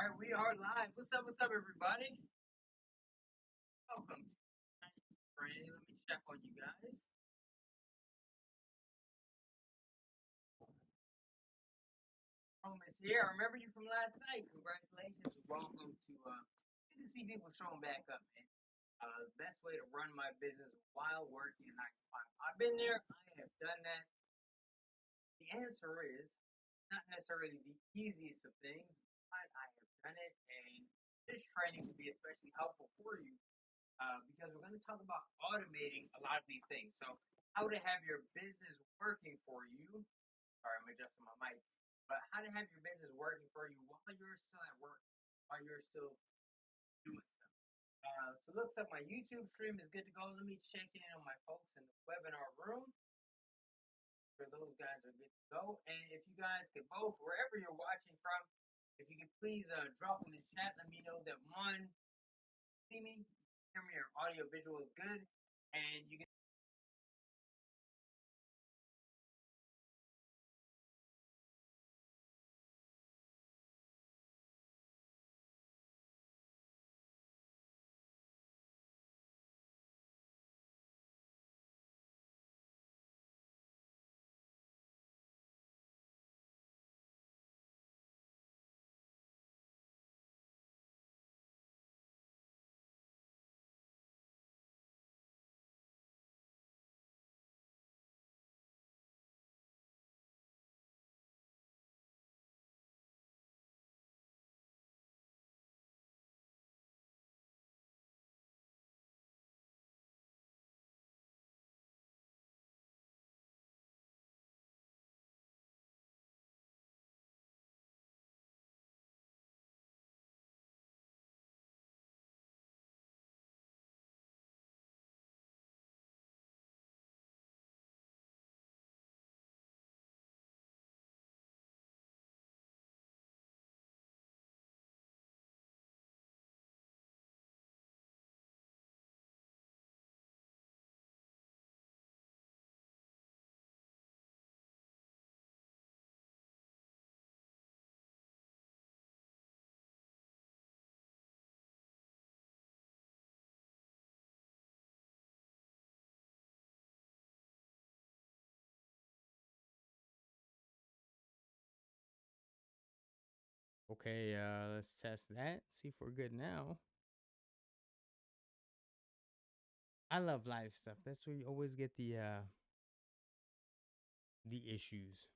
All right, we are live. What's up, everybody? Welcome to tonight's friend. Let me check on you guys. Home is here. I remember you from last night. Congratulations. Welcome to good to see people showing back up, man. Best way to run my business while working 9 to 5. I've been there. I have done that. The answer is not necessarily the easiest of things, but I have done it, and this training will be especially helpful for you because we're going to talk about automating a lot of these things. So, how to have your business working for you. Sorry, I'm adjusting my mic. But how to have your business working for you while you're still at work, while you're still doing stuff. So, looks like my YouTube stream is good to go. Let me check in on my folks in the webinar room. Sure, those guys are good to go. And if you guys could both, wherever you're watching from, if you could please drop in the chat, let me know that one, see me, hear me, your audio visual is good, and you can. Okay, let's test that. See if we're good now. I love live stuff. That's where you always get the issues.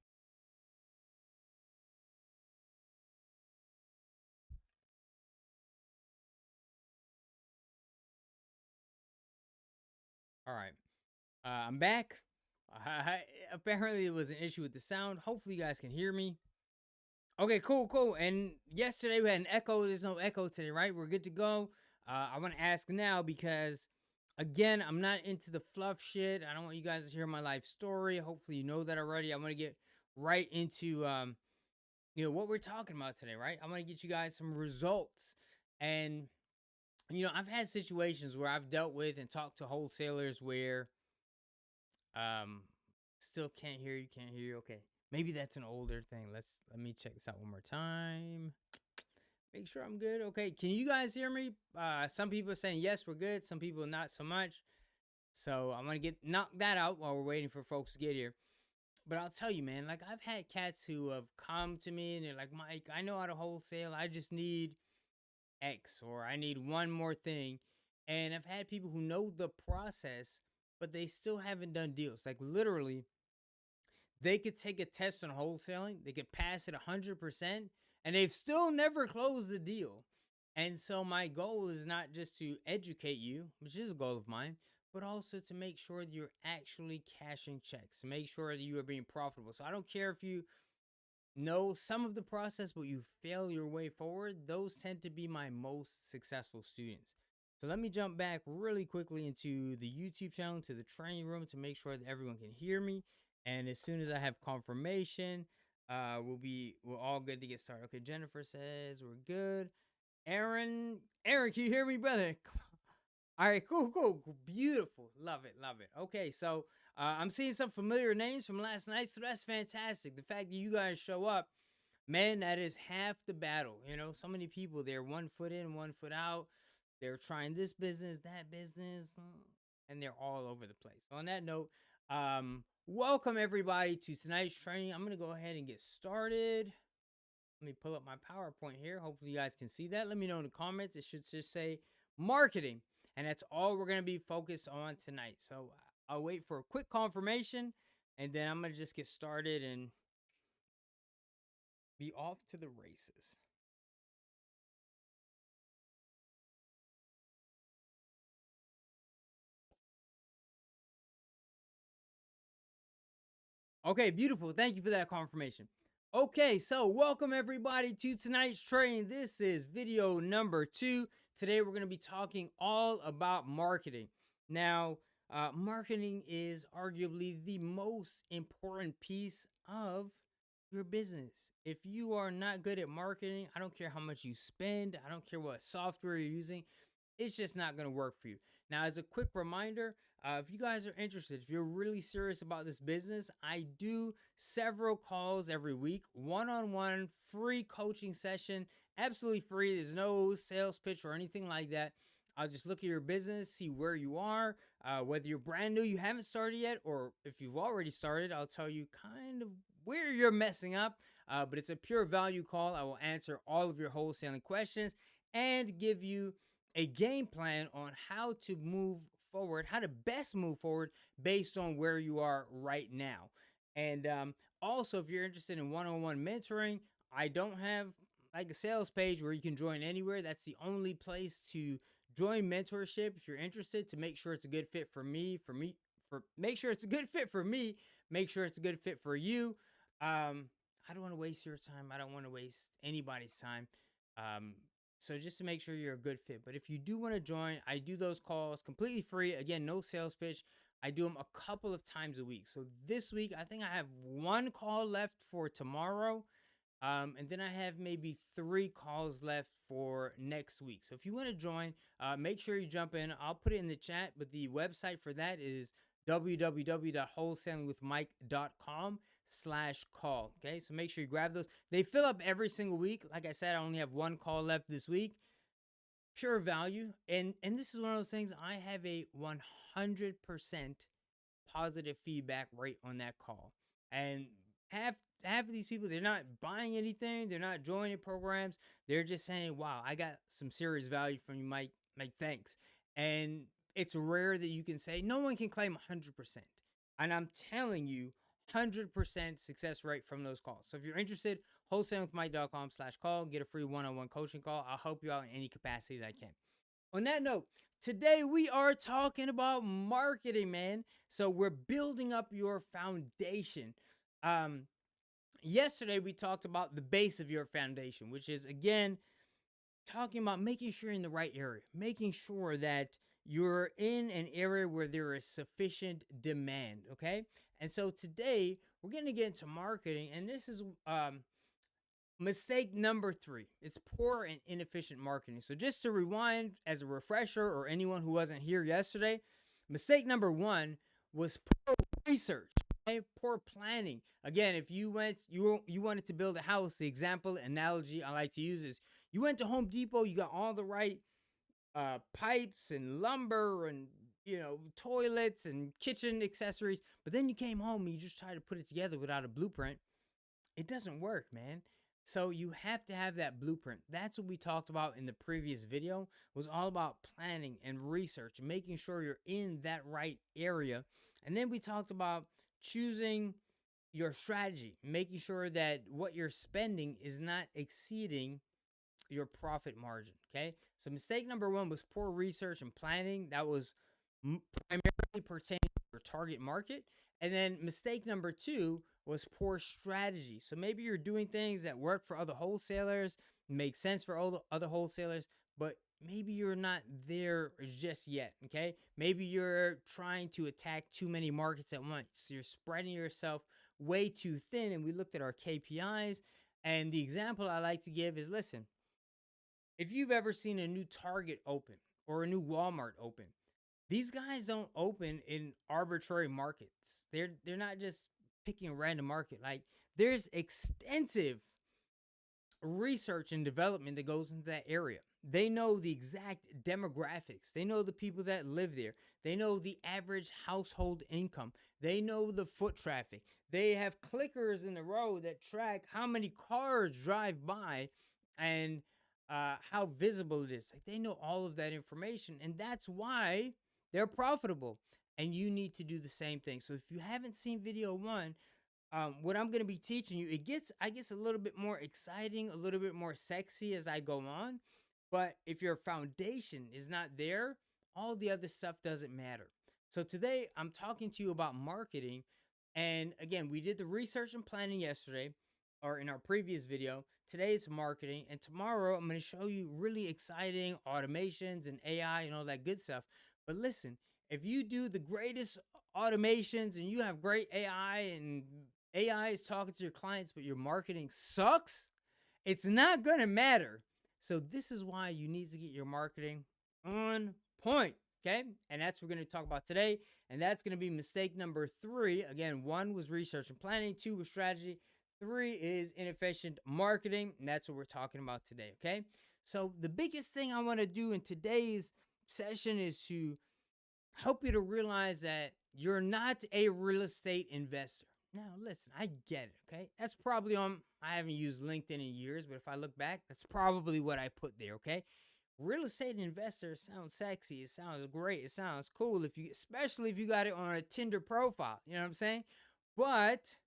All right. I'm back. Apparently it was an issue with the sound. Hopefully you guys can hear me. Okay, cool. And yesterday we had an echo. There's no echo today, right? We're good to go. I want to ask now because, again, I'm not into the fluff shit. I don't want you guys to hear my life story. Hopefully you know that already. I want to get right into what we're talking about today, right? I want to get you guys some results. And I've had situations where I've dealt with and talked to wholesalers where um still can't hear you, can't hear you. Okay. Maybe that's an older thing. Let me check this out one more time. Make sure I'm good. Okay. Can you guys hear me? Some people are saying yes, we're good. Some people not so much. So I'm gonna knock that out while we're waiting for folks to get here. But I'll tell you, man, like I've had cats who have come to me and they're like, Mike, I know how to wholesale. I just need X or I need one more thing. And I've had people who know the process, but they still haven't done deals. Like literally, they could take a test on wholesaling, they could pass it 100%, and they've still never closed the deal. And so my goal is not just to educate you, which is a goal of mine, but also to make sure that you're actually cashing checks, to make sure that you are being profitable. So I don't care if you know some of the process, but you fail your way forward. Those tend to be my most successful students. So let me jump back really quickly into the YouTube channel, to the training room to make sure that everyone can hear me. And as soon as I have confirmation, we're all good to get started. Okay, Jennifer says we're good. Aaron, can you hear me, brother? All right, cool. Beautiful. Love it. Okay, so I'm seeing some familiar names from last night, so that's fantastic. The fact that you guys show up Man, that is half the battle. You know, so many people, they're one foot in, one foot out. They're trying this business, that business, and they're all over the place. On that note, welcome everybody to tonight's training. I'm going to go ahead and get started. Let me pull up my PowerPoint here. Hopefully, you guys can see that. Let me know in the comments. It should just say marketing. And that's all we're going to be focused on tonight. So I'll wait for a quick confirmation, and then I'm going to just get started and be off to the races. Okay, beautiful. Thank you for that confirmation. Okay, so welcome everybody to tonight's training. This is video number 2. Today we're going to be talking all about marketing. Now, marketing is arguably the most important piece of your business. If you are not good at marketing, I don't care how much you spend, I don't care what software you're using, it's just not going to work for you. Now, as a quick reminder, if you guys are interested, if you're really serious about this business, I do several calls every week, one-on-one, free coaching session, absolutely free. There's no sales pitch or anything like that. I'll just look at your business, see where you are, whether you're brand new, you haven't started yet, or if you've already started, I'll tell you kind of where you're messing up. But it's a pure value call. I will answer all of your wholesaling questions and give you a game plan on how to move forward, how to best move forward based on where you are right now. And also, if you're interested in one-on-one mentoring, I don't have like a sales page where you can join anywhere. That's the only place to join mentorship if you're interested, to make sure it's a good fit for me, make sure it's a good fit for me, make sure it's a good fit for you. I don't want to waste your time. I don't want to waste anybody's time. Um, so just to make sure you're a good fit. But if you do want to join, I do those calls completely free. Again, no sales pitch. I do them a couple of times a week. So this week, I think I have one call left for tomorrow. And then I have maybe 3 calls left for next week. So if you want to join, make sure you jump in. I'll put it in the chat, but the website for that is www.wholesalingwithmike.com/call. Okay, so make sure you grab those. They fill up every single week. Like I said, I only have 1 call left this week. Pure value. And this is one of those things, I have a 100% positive feedback rate on that call. And half of these people, they're not buying anything, they're not joining programs, they're just saying, wow, I got some serious value from you, Mike. Thanks. And it's rare that you can say, no one can claim 100%. And I'm telling you, 100% success rate from those calls. So if you're interested, wholesalingwithmike.com/call, get a free one-on-one coaching call. I'll help you out in any capacity that I can. On that note, today we are talking about marketing, man. So we're building up your foundation. Yesterday we talked about the base of your foundation, which is, again, talking about making sure you're in the right area, making sure that you're in an area where there is sufficient demand. Okay. And so today we're going to get into marketing, and this is mistake number 3. It's poor and inefficient marketing. So just to rewind as a refresher, or anyone who wasn't here yesterday, mistake number 1 was poor research, okay? Poor planning. Again, if you wanted to build a house, the example analogy I like to use is, you went to Home Depot, you got all the right pipes and lumber and toilets and kitchen accessories, but then you came home and you just tried to put it together without a blueprint. It doesn't work, man. So you have to have that blueprint. That's what we talked about in the previous video, was all about planning and research, making sure you're in that right area. And then we talked about choosing your strategy, making sure that what you're spending is not exceeding your profit margin. Okay. So mistake number 1 was poor research and planning. That was primarily pertaining to your target market. And then mistake number 2 was poor strategy. So maybe you're doing things that work for other wholesalers, make sense for other wholesalers, but maybe you're not there just yet. Okay. Maybe you're trying to attack too many markets at once. So you're spreading yourself way too thin. And we looked at our KPIs. And the example I like to give is, listen, if you've ever seen a new Target open or a new Walmart open, these guys don't open in arbitrary markets. They're not just picking a random market. Like, there's extensive research and development that goes into that area. They know the exact demographics. They know the people that live there. They know the average household income. They know the foot traffic. They have clickers in the road that track how many cars drive by and how visible it is. Like, they know all of that information, and that's why they're profitable. And you need to do the same thing. So if you haven't seen video one, what I'm going to be teaching you, it gets, I guess, a little bit more exciting, a little bit more sexy as I go on. But if your foundation is not there, all the other stuff doesn't matter. So today I'm talking to you about marketing. And again, we did the research and planning yesterday or in our previous video. Today it's marketing. And tomorrow I'm going to show you really exciting automations and AI and all that good stuff. But listen, if you do the greatest automations and you have great AI and AI is talking to your clients, but your marketing sucks, it's not going to matter. So this is why you need to get your marketing on point, okay? And that's what we're going to talk about today. And that's going to be mistake number 3. Again, 1 was research and planning, 2 was strategy, 3 is inefficient marketing, and that's what we're talking about today, okay? So the biggest thing I want to do in today's session is to help you to realize that you're not a real estate investor. Now, listen, I get it, okay? That's probably on, I haven't used LinkedIn in years, but if I look back, that's probably what I put there, okay? Real estate investor sounds sexy. It sounds great. It sounds cool, if you, especially if you got it on a Tinder profile, you know what I'm saying? But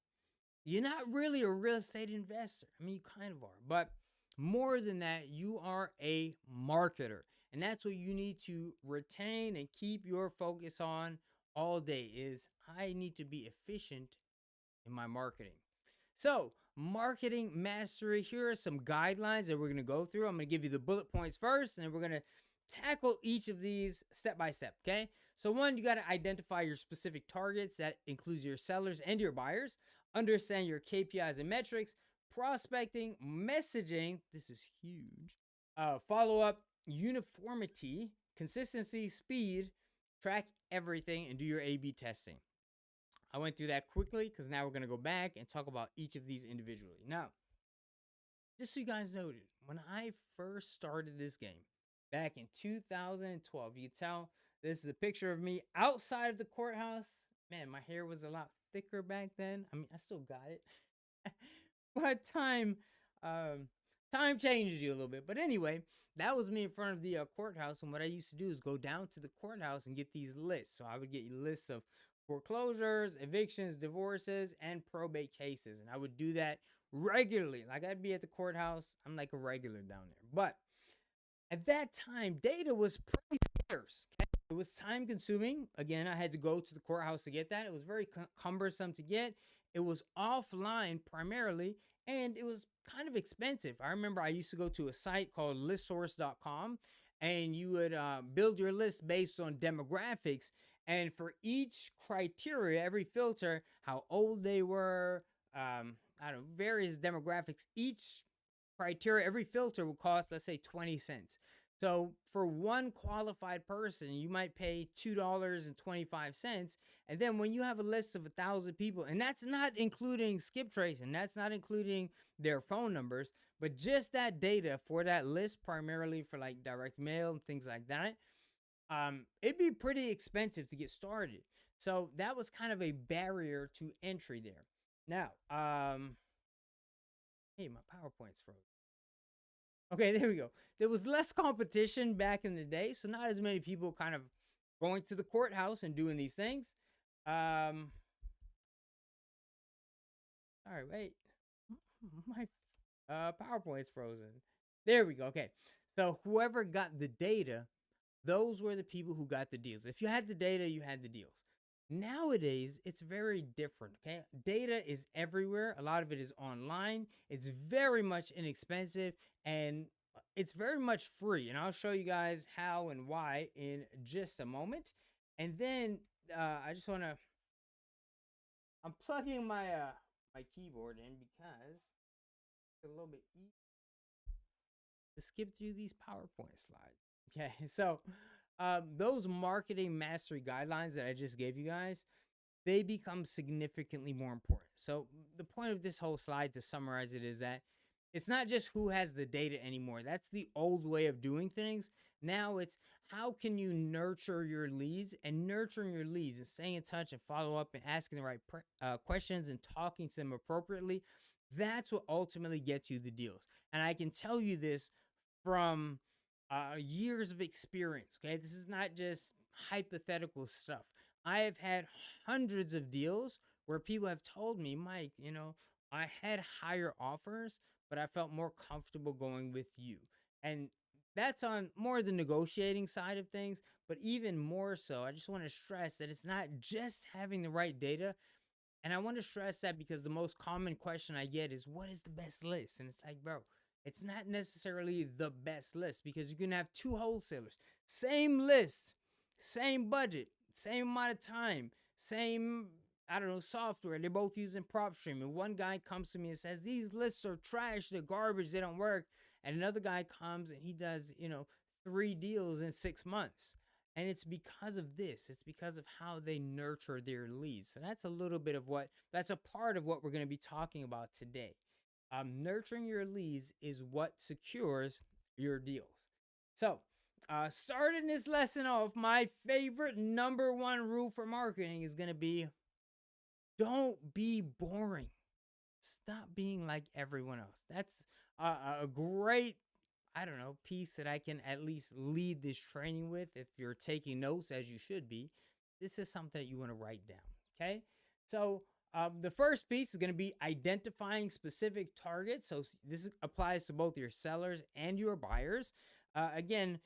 you're not really a real estate investor. I mean, you kind of are, but more than that, you are a marketer. And that's what you need to retain and keep your focus on all day is I need to be efficient in my marketing. So, marketing mastery, here are some guidelines that we're going to go through. I'm going to give you the bullet points first, and then we're going to tackle each of these step by step, okay? So 1, you got to identify your specific targets. That includes your sellers and your buyers. Understand your KPIs and metrics. Prospecting, messaging, this is huge. Follow-up, uniformity, consistency, speed, track everything, and do your A/B testing. I went through that quickly because now we're going to go back and talk about each of these individually. Now, just so you guys noted, when I first started this game back in 2012, you can tell this is a picture of me outside of the courthouse. Man, my hair was a lot thicker back then. I mean, I still got it. But time changes you a little bit. But anyway, that was me in front of the courthouse. And what I used to do is go down to the courthouse and get these lists. So I would get lists of foreclosures, evictions, divorces, and probate cases. And I would do that regularly. Like, I'd be at the courthouse. I'm like a regular down there. But at that time, data was pretty scarce. Okay? It was time consuming. Again, I had to go to the courthouse to get that. It was very cumbersome to get. It was offline primarily, and it was kind of expensive. I remember I used to go to a site called listsource.com, and you would build your list based on demographics. And for each criteria, every filter, how old they were, I don't know, various demographics, each criteria, every filter would cost, let's say, 20 cents. So for one qualified person, you might pay $2.25. And then when you have a list of 1,000 people, and that's not including skip tracing, that's not including their phone numbers, but just that data for that list, primarily for like direct mail and things like that, it'd be pretty expensive to get started. So that was kind of a barrier to entry there. Now, hey, my PowerPoint's frozen. Okay, there we go. There was less competition back in the day, so not as many people kind of going to the courthouse and doing these things. All right, wait. My PowerPoint's frozen. There we go. Okay. So whoever got the data, those were the people who got the deals. If you had the data, you had the deals. Nowadays, it's very different, okay? Data is everywhere. A lot of it is online. It's very much inexpensive, and it's very much free. And I'll show you guys how and why in just a moment. And then I just want to, I'm plugging my my keyboard in because it's a little bit easy to skip through these PowerPoint slides. Okay, so those marketing mastery guidelines that I just gave you guys, they become significantly more important. So the point of this whole slide, to summarize it, is that It's not just who has the data anymore. That's the old way of doing things. Now it's how can you nurture your leads, and nurturing your leads and staying in touch and follow up and asking the right questions and talking to them appropriately. That's what ultimately gets you the deals. And I can tell you this from years of experience. Okay, this is not just hypothetical stuff. I have had hundreds of deals where people have told me, Mike, I had higher offers, but I felt more comfortable going with you. And that's on more the negotiating side of things, but even more so, I just want to stress that it's not just having the right data. And I want to stress that because the most common question I get is, what is the best list? And it's like, bro, it's not necessarily the best list, because you can have two wholesalers, same list, same budget, same amount of time, same, I don't know, software. They're both using PropStream. And one guy comes to me and says, these lists are trash, they're garbage, they don't work. And another guy comes and he does, 3 deals in 6 months. And it's because of this. It's because of how they nurture their leads. So that's a part of what we're going to be talking about today. Nurturing your leads is what secures your deals. So, starting this lesson off, my favorite number one rule for marketing is going to be, don't be boring. Stop being like everyone else. That's a great, I don't know, piece that I can at least lead this training with. If you're taking notes, as you should be, this is something that you want to write down. Okay. So the first piece is going to be identifying specific targets. So this applies to both your sellers and your buyers. Again,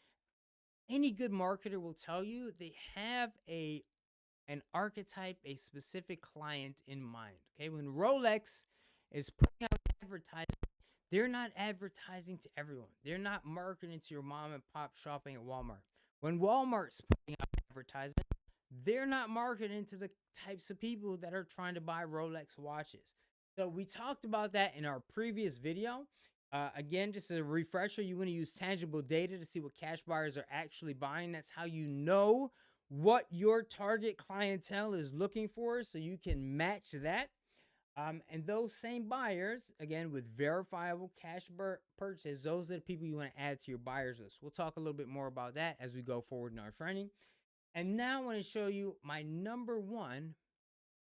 any good marketer will tell you they have an archetype, a specific client in mind. Okay. When Rolex is putting out advertising, they're not advertising to everyone. They're not marketing to your mom and pop shopping at Walmart. When Walmart's putting out advertising, they're not marketing to the types of people that are trying to buy Rolex watches. So we talked about that in our previous video. Again, just a refresher, you want to use tangible data to see what cash buyers are actually buying. That's how you know what your target clientele is looking for, so you can match that. And those same buyers, again, with verifiable cash purchase, those are the people you want to add to your buyers list. We'll talk a little bit more about that as we go forward in our training. And now I want to show you my number one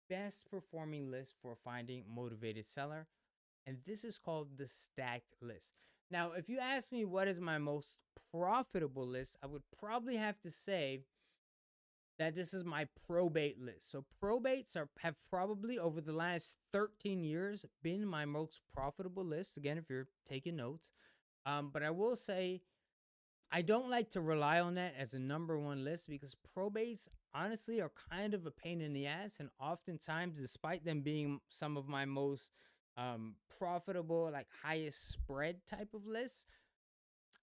best performing list for finding motivated seller. And this is called the stacked list. Now, if you ask me what is my most profitable list, I would probably have to say that this is my probate list. So probates have probably over the last 13 years been my most profitable list. Again, if you're taking notes. But I will say I don't like to rely on that as a number one list, because probates honestly are kind of a pain in the ass. And oftentimes, despite them being some of my most profitable, like highest spread type of lists,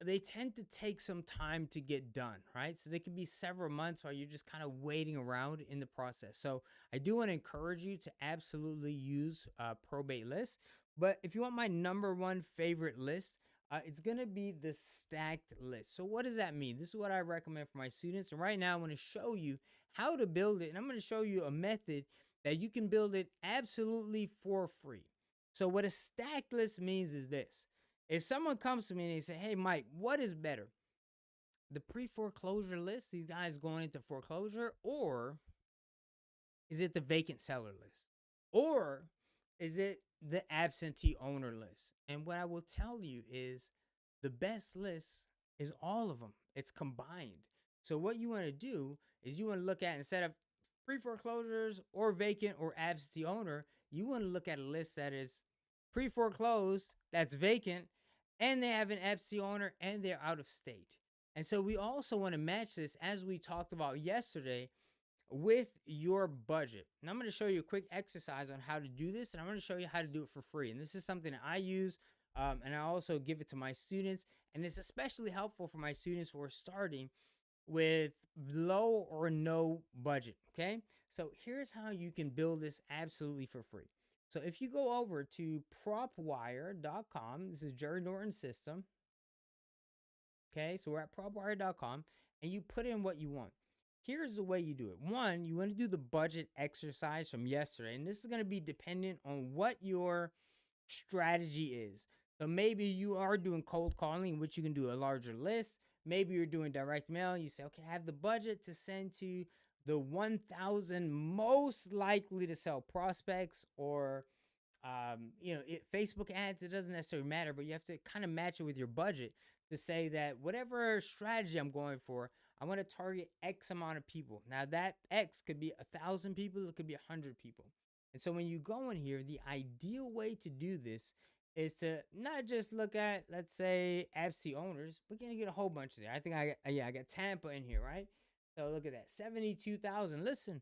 they tend to take some time to get done, right? So they could be several months while you're just kind of waiting around in the process. So I do want to encourage you to absolutely use probate lists. But if you want my number one favorite list, it's going to be the stacked list. So what does that mean? This is what I recommend for my students. And right now I want to show you how to build it. And I'm going to show you a method that you can build it absolutely for free. So what a stacked list means is this. If someone comes to me and they say, hey, Mike, what is better? The pre-foreclosure list, these guys going into foreclosure, or is it the vacant seller list? Or is it the absentee owner list? And what I will tell you is the best list is all of them. It's combined. So what you want to do is you want to look at, instead of pre-foreclosures or vacant or absentee owner, you want to look at a list that is pre-foreclosed, that's vacant, and they have an absentee owner, and they're out of state. And so we also want to match this, as we talked about yesterday, with your budget. And I'm going to show you a quick exercise on how to do this, and I'm going to show you how to do it for free. And this is something that I use, and I also give it to my students, and it's especially helpful for my students who are starting with low or no budget, okay? So here's how you can build this absolutely for free. So if you go over to propwire.com, this is Jerry Norton's system, okay? So we're at propwire.com, and you put in what you want. Here's the way you do it. One, you want to do the budget exercise from yesterday, and this is going to be dependent on what your strategy is. So maybe you are doing cold calling, which you can do a larger list. Maybe you're doing direct mail. You say, okay, I have the budget to send to the 1,000 most likely to sell prospects, or Facebook ads. It doesn't necessarily matter, but you have to kind of match it with your budget to say that whatever strategy I'm going for, I want to target X amount of people. Now that X could be 1,000 people, it could be 100 people. And so when you go in here, the ideal way to do this is to not just look at, let's say, absentee owners. We're gonna get a whole bunch of there. I think I got Tampa in here, right? So look at that, 72,000. Listen,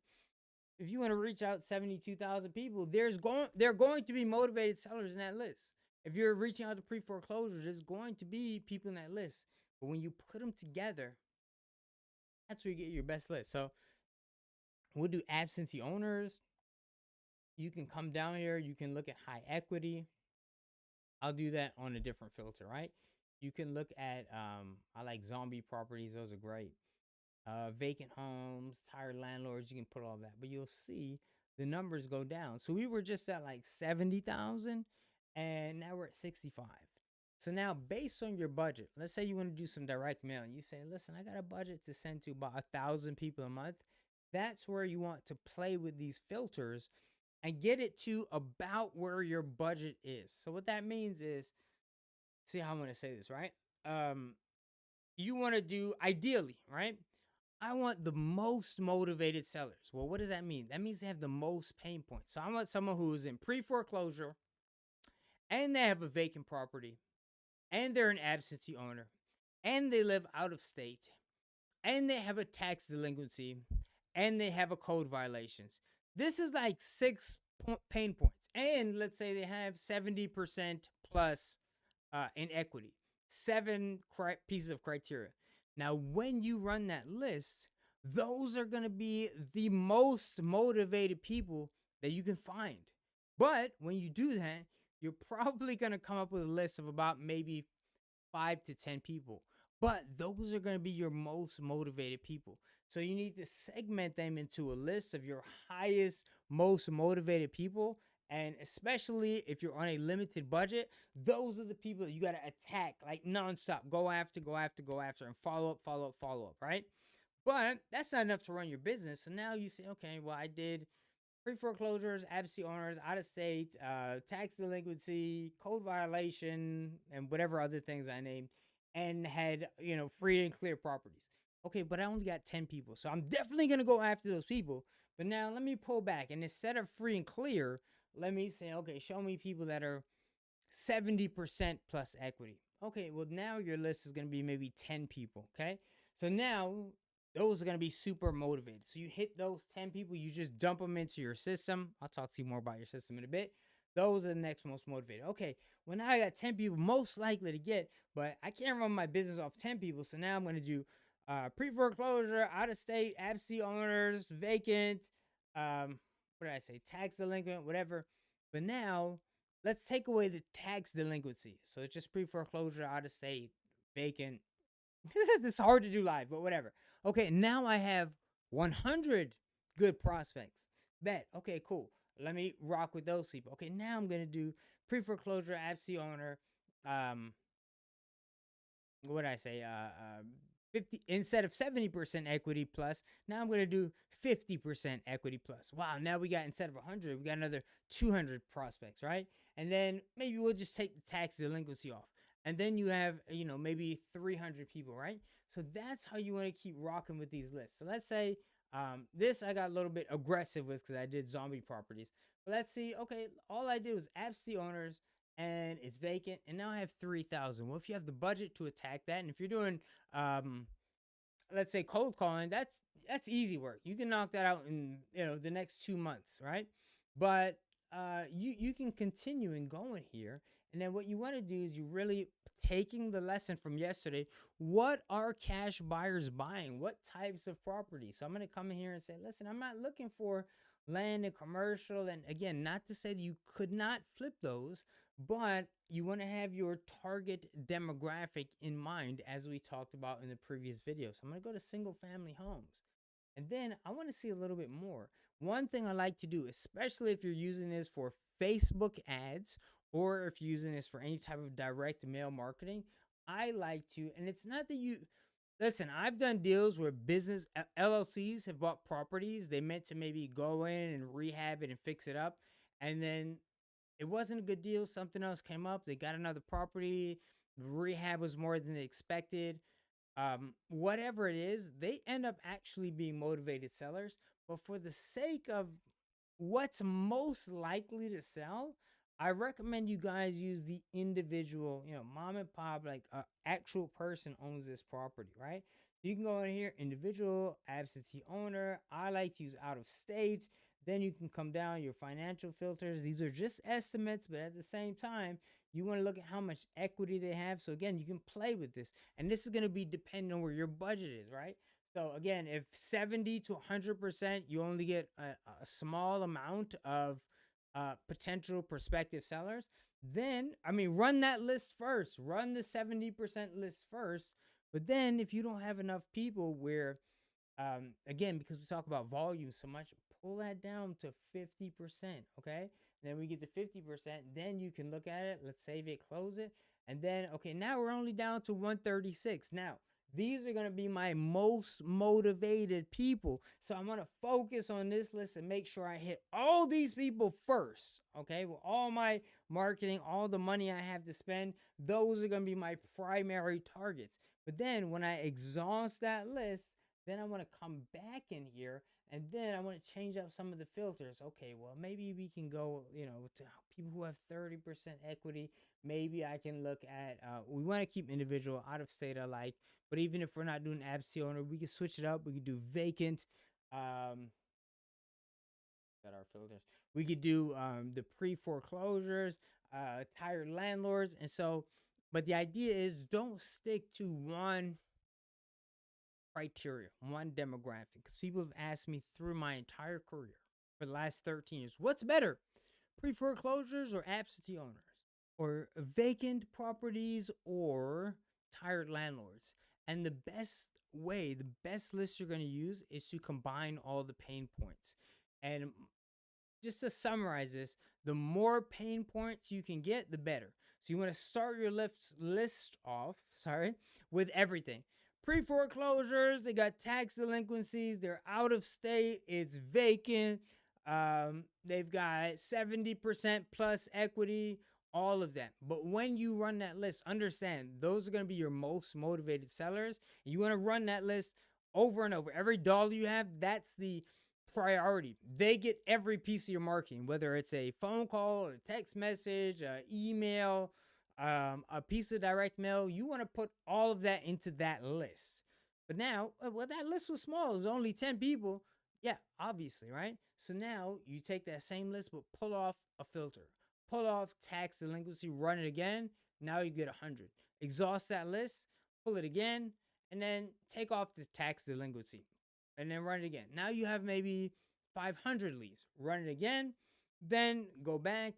if you want to reach out 72,000 people, they're going to be motivated sellers in that list. If you're reaching out to pre-foreclosures, there's going to be people in that list. But when you put them together, that's where you get your best list. So we'll do absentee owners. You can come down here. You can look at high equity. I'll do that on a different filter, right? You can look at, I like zombie properties. Those are great. Vacant homes, tired landlords, you can put all that. But you'll see the numbers go down. So we were just at like 70,000 and now we're at 65. So now based on your budget, let's say you want to do some direct mail and you say, listen, I got a budget to send to about 1,000 people a month. That's where you want to play with these filters and get it to about where your budget is. So what that means is, see how I'm going to say this, right? You want to do ideally, right? I want the most motivated sellers. Well, what does that mean? That means they have the most pain points. So I want someone who's in pre-foreclosure and they have a vacant property and they're an absentee owner and they live out of state and they have a tax delinquency and they have a code violations. This is like pain points. And let's say they have 70% plus in equity, 7 pieces of criteria. Now, when you run that list, those are going to be the most motivated people that you can find. But when you do that, you're probably going to come up with a list of about maybe 5 to 10 people. But those are going to be your most motivated people. So you need to segment them into a list of your highest, most motivated people. And especially if you're on a limited budget, those are the people that you got to attack like nonstop. Go after, and follow up, right? But that's not enough to run your business. So now you say, okay, well, I did pre-foreclosures, absentee owners, out of state, tax delinquency, code violation, and whatever other things I named, and had, free and clear properties. Okay, but I only got 10 people. So I'm definitely going to go after those people. But now let me pull back. And instead of free and clear, let me say, okay, show me people that are 70% plus equity. Okay, well, now your list is going to be maybe 10 people. Okay, so now those are going to be super motivated. So you hit those 10 people, you just dump them into your system. I'll talk to you more about your system in a bit. Those are the next most motivated. Okay, well, now I got 10 people most likely to get, but I can't run my business off 10 people. So now I'm going to do pre-foreclosure, out-of-state, absentee owners, vacant, what did I say, tax delinquent, whatever. But now let's take away the tax delinquency. So it's just pre-foreclosure, out-of-state, vacant. This is hard to do live, but whatever. Okay, now I have 100 good prospects. Bet. Okay, cool. Let me rock with those people. Okay, now I'm going to do pre-foreclosure, absentee owner, what did I say? 50 instead of 70% equity plus. Now I'm going to do 50% equity plus. Wow, now we got, instead of 100, we got another 200 prospects, right? And then maybe we'll just take the tax delinquency off. And then you have, maybe 300 people, right? So that's how you want to keep rocking with these lists. So let's say this I got a little bit aggressive with because I did zombie properties. But let's see, okay, all I did was absentee owners, and it's vacant, and now I have 3,000. Well, if you have the budget to attack that, and if you're doing, let's say, cold calling, that's easy work. You can knock that out in the next 2 months, right? But you can continue and going here, and then what you want to do is you really taking the lesson from yesterday. What are cash buyers buying? What types of property? So I'm going to come in here and say, listen, I'm not looking for land and commercial. And again, not to say that you could not flip those, but you want to have your target demographic in mind, as we talked about in the previous video. So I'm going to go to single family homes. And then I want to see a little bit more. One thing I like to do, especially if you're using this for Facebook ads or if you're using this for any type of direct mail marketing, I like to, and it's not that you listen, I've done deals where business LLCs have bought properties. They meant to maybe go in and rehab it and fix it up. And then it wasn't a good deal. Something else came up. They got another property. Rehab was more than they expected. Whatever it is, they end up actually being motivated sellers. But for the sake of what's most likely to sell, I recommend you guys use the individual, mom and pop, like a actual person owns this property, right? So you can go in here, individual, absentee owner. I like to use out of state. Then you can come down your financial filters. These are just estimates, but at the same time, you want to look at how much equity they have. So again, you can play with this. And this is going to be depending on where your budget is, right? So again, if 70 to 100%, you only get a small amount of potential prospective sellers, then, I mean, run that list first. Run the 70% list first. But then if you don't have enough people where, again, because we talk about volume so much, pull that down to 50%, okay? And then we get to 50%, then you can look at it, let's save it, close it, and then, okay, now we're only down to 136. Now, these are going to be my most motivated people. So I'm going to focus on this list and make sure I hit all these people first. Okay. With all my marketing, all the money I have to spend, those are going to be my primary targets. But then when I exhaust that list, then I want to come back in here and then I want to change up some of the filters. Okay, well, maybe we can go, to people who have 30% equity. Maybe I can look at, we want to keep individual, out of state alike. But even if we're not doing absentee owner, we can switch it up. We could do vacant. Got our filters. We could do the pre-foreclosures, tired landlords. And so, but the idea is don't stick to one criteria, one demographic. Because people have asked me through my entire career for the last 13 years, what's better, pre-foreclosures or absentee owners? Or vacant properties or tired landlords? And the best way, the best list you're going to use is to combine all the pain points. And just to summarize this, the more pain points you can get, the better. So you want to start your list off, with everything. Pre-foreclosures, they got tax delinquencies, they're out of state, it's vacant, they've got 70% plus equity, all of that. But when you run that list, understand those are going to be your most motivated sellers. You want to run that list over and over. Every dollar you have, that's the priority. They get every piece of your marketing, whether it's a phone call, a text message, an email, a piece of direct mail. You want to put all of that into that list. But now, well, that list was small. It was only 10 people. Yeah, obviously, right? So now you take that same list, but pull off a filter. Pull off tax delinquency, run it again. Now you get 100. Exhaust that list, pull it again, and then take off the tax delinquency and then run it again. Now you have maybe 500 leads. Run it again, then go back,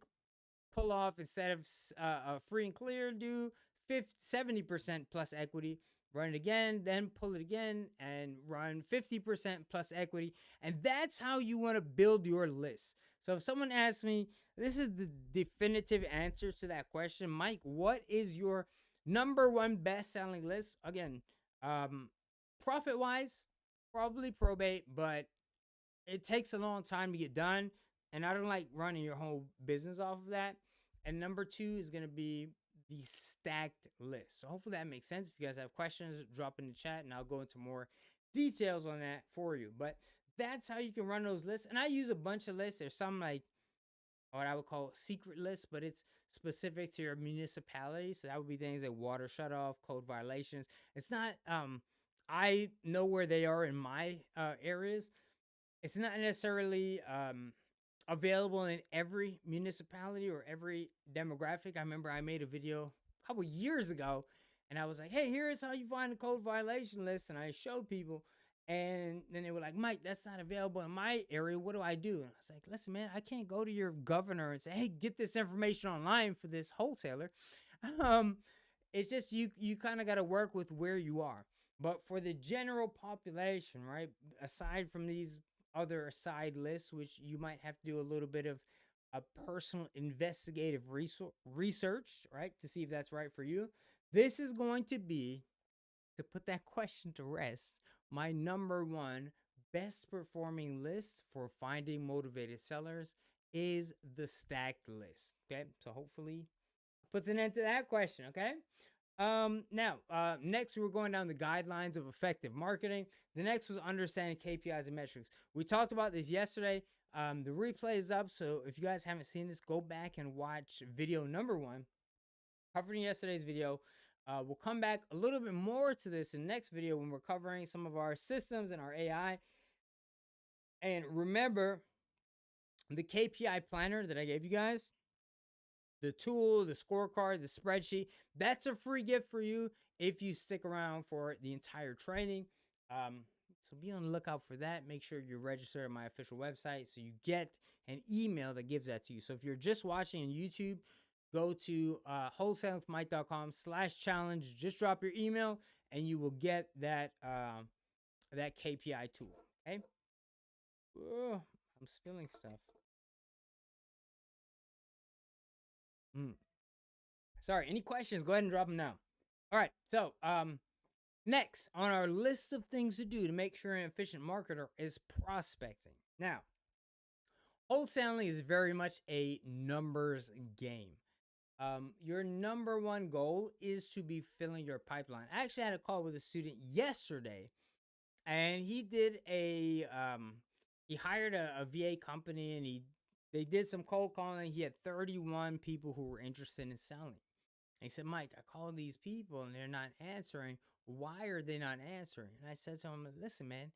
pull off, instead of free and clear, do 70% plus equity. Run it again, then pull it again and run 50% plus equity. And that's how you want to build your list. So if someone asks me, this is the definitive answer to that question, Mike, what is your number one best-selling list? Again, profit-wise, probably probate, but it takes a long time to get done. And I don't like running your whole business off of that. And number two is going to be the stacked list. So hopefully that makes sense. If you guys have questions, drop in the chat and I'll go into more details on that for you. But that's how you can run those lists. And I use a bunch of lists. There's some like what I would call secret lists, but it's specific to your municipality. So that would be things like water shutoff, code violations. It's not, I know where they are in my areas. It's not necessarily available in every municipality or every demographic. I remember I made a video a couple years ago and I was like, hey, here's how you find the code violation list. And I showed people and then they were like, Mike, that's not available in my area. What do I do? And I was like, listen, man, I can't go to your governor and say, hey, get this information online for this wholesaler. It's just you kind of got to work with where you are. But for the general population, right, aside from these other side lists, which you might have to do a little bit of a personal investigative research, right, to see if that's right for you. This is going to be, to put that question to rest, my number one best performing list for finding motivated sellers is the stacked list. Okay, so hopefully puts an end to that question. Okay. Next we're going down the guidelines of effective marketing. The next was understanding KPIs and metrics. We talked about this yesterday. The replay is up, so if you guys haven't seen this, go back and watch video number one, covering yesterday's video. We'll come back a little bit more to this in the next video when we're covering some of our systems and our AI. And remember, the KPI planner that I gave you guys, the tool, the scorecard, the spreadsheet, that's a free gift for you if you stick around for the entire training. So be on the lookout for that. Make sure you're registered on my official website so you get an email that gives that to you. So if you're just watching on YouTube, go to wholesalingwithmike.com/challenge. Just drop your email and you will get that that KPI tool. Okay. Ugh, I'm spilling stuff. Sorry, any questions? Go ahead and drop them now. All right, so next on our list of things to do to make sure an efficient marketer is prospecting. Now, wholesaling is very much a numbers game. Your number one goal is to be filling your pipeline. I actually had a call with a student yesterday, and he did he hired a VA company, and they did some cold calling. He had 31 people who were interested in selling. And he said, Mike, I called these people and they're not answering. Why are they not answering? And I said to him, listen, man,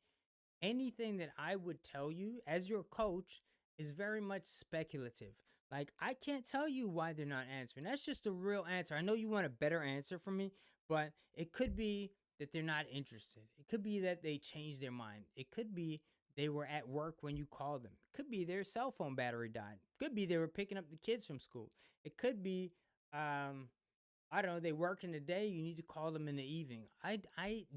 anything that I would tell you as your coach is very much speculative. Like, I can't tell you why they're not answering. That's just a real answer. I know you want a better answer from me, but it could be that they're not interested. It could be that they changed their mind. It could be they were at work when you called them. It could be their cell phone battery died. It could be they were picking up the kids from school. It could be, I don't know, they work in the day, you need to call them in the evening. I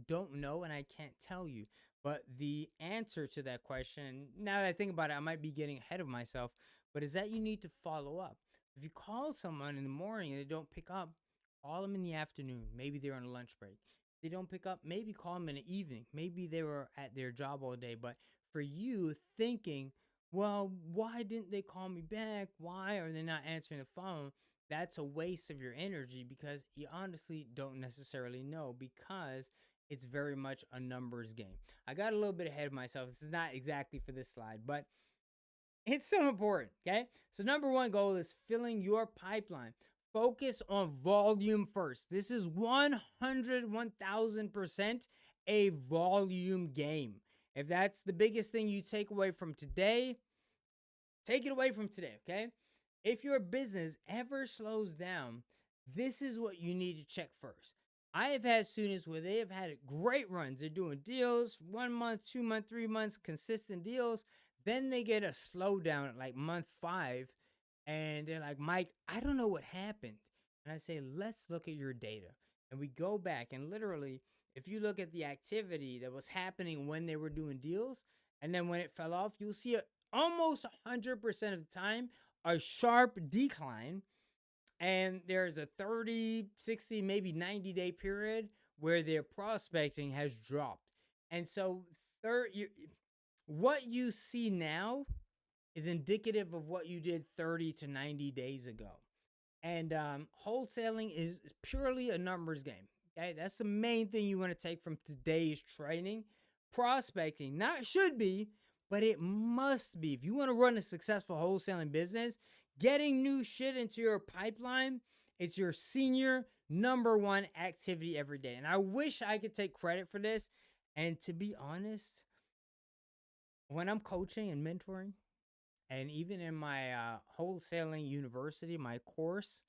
don't know, and I can't tell you. But the answer to that question, now that I think about it, I might be getting ahead of myself, but is that you need to follow up. If you call someone in the morning and they don't pick up, call them in the afternoon. Maybe they're on a lunch break. If they don't pick up, maybe call them in the evening. Maybe they were at their job all day. But for you thinking, well, why didn't they call me back? Why are they not answering the phone? That's a waste of your energy because you honestly don't necessarily know, because it's very much a numbers game. I got a little bit ahead of myself. This is not exactly for this slide, but it's so important, okay? So number one goal is filling your pipeline. Focus on volume first. This is 1000% a volume game. If that's the biggest thing you take away from today, take it away from today, okay? If your business ever slows down, this is what you need to check first. I have had students where they have had great runs. They're doing deals, 1 month, 2 months, 3 months, consistent deals. Then they get a slowdown at like month 5, and they're like, Mike, I don't know what happened. And I say, let's look at your data. And we go back, and literally, if you look at the activity that was happening when they were doing deals, and then when it fell off, you'll see it almost 100% of the time a sharp decline, and there's a 30, 60, maybe 90-day period where their prospecting has dropped. And so what you see now is indicative of what you did 30 to 90 days ago. And wholesaling is purely a numbers game. Okay, that's the main thing you want to take from today's training. Prospecting, not should be, but it must be. If you want to run a successful wholesaling business, getting new shit into your pipeline, it's your senior number one activity every day. And I wish I could take credit for this. And to be honest, when I'm coaching and mentoring, and even in my wholesaling university, my course,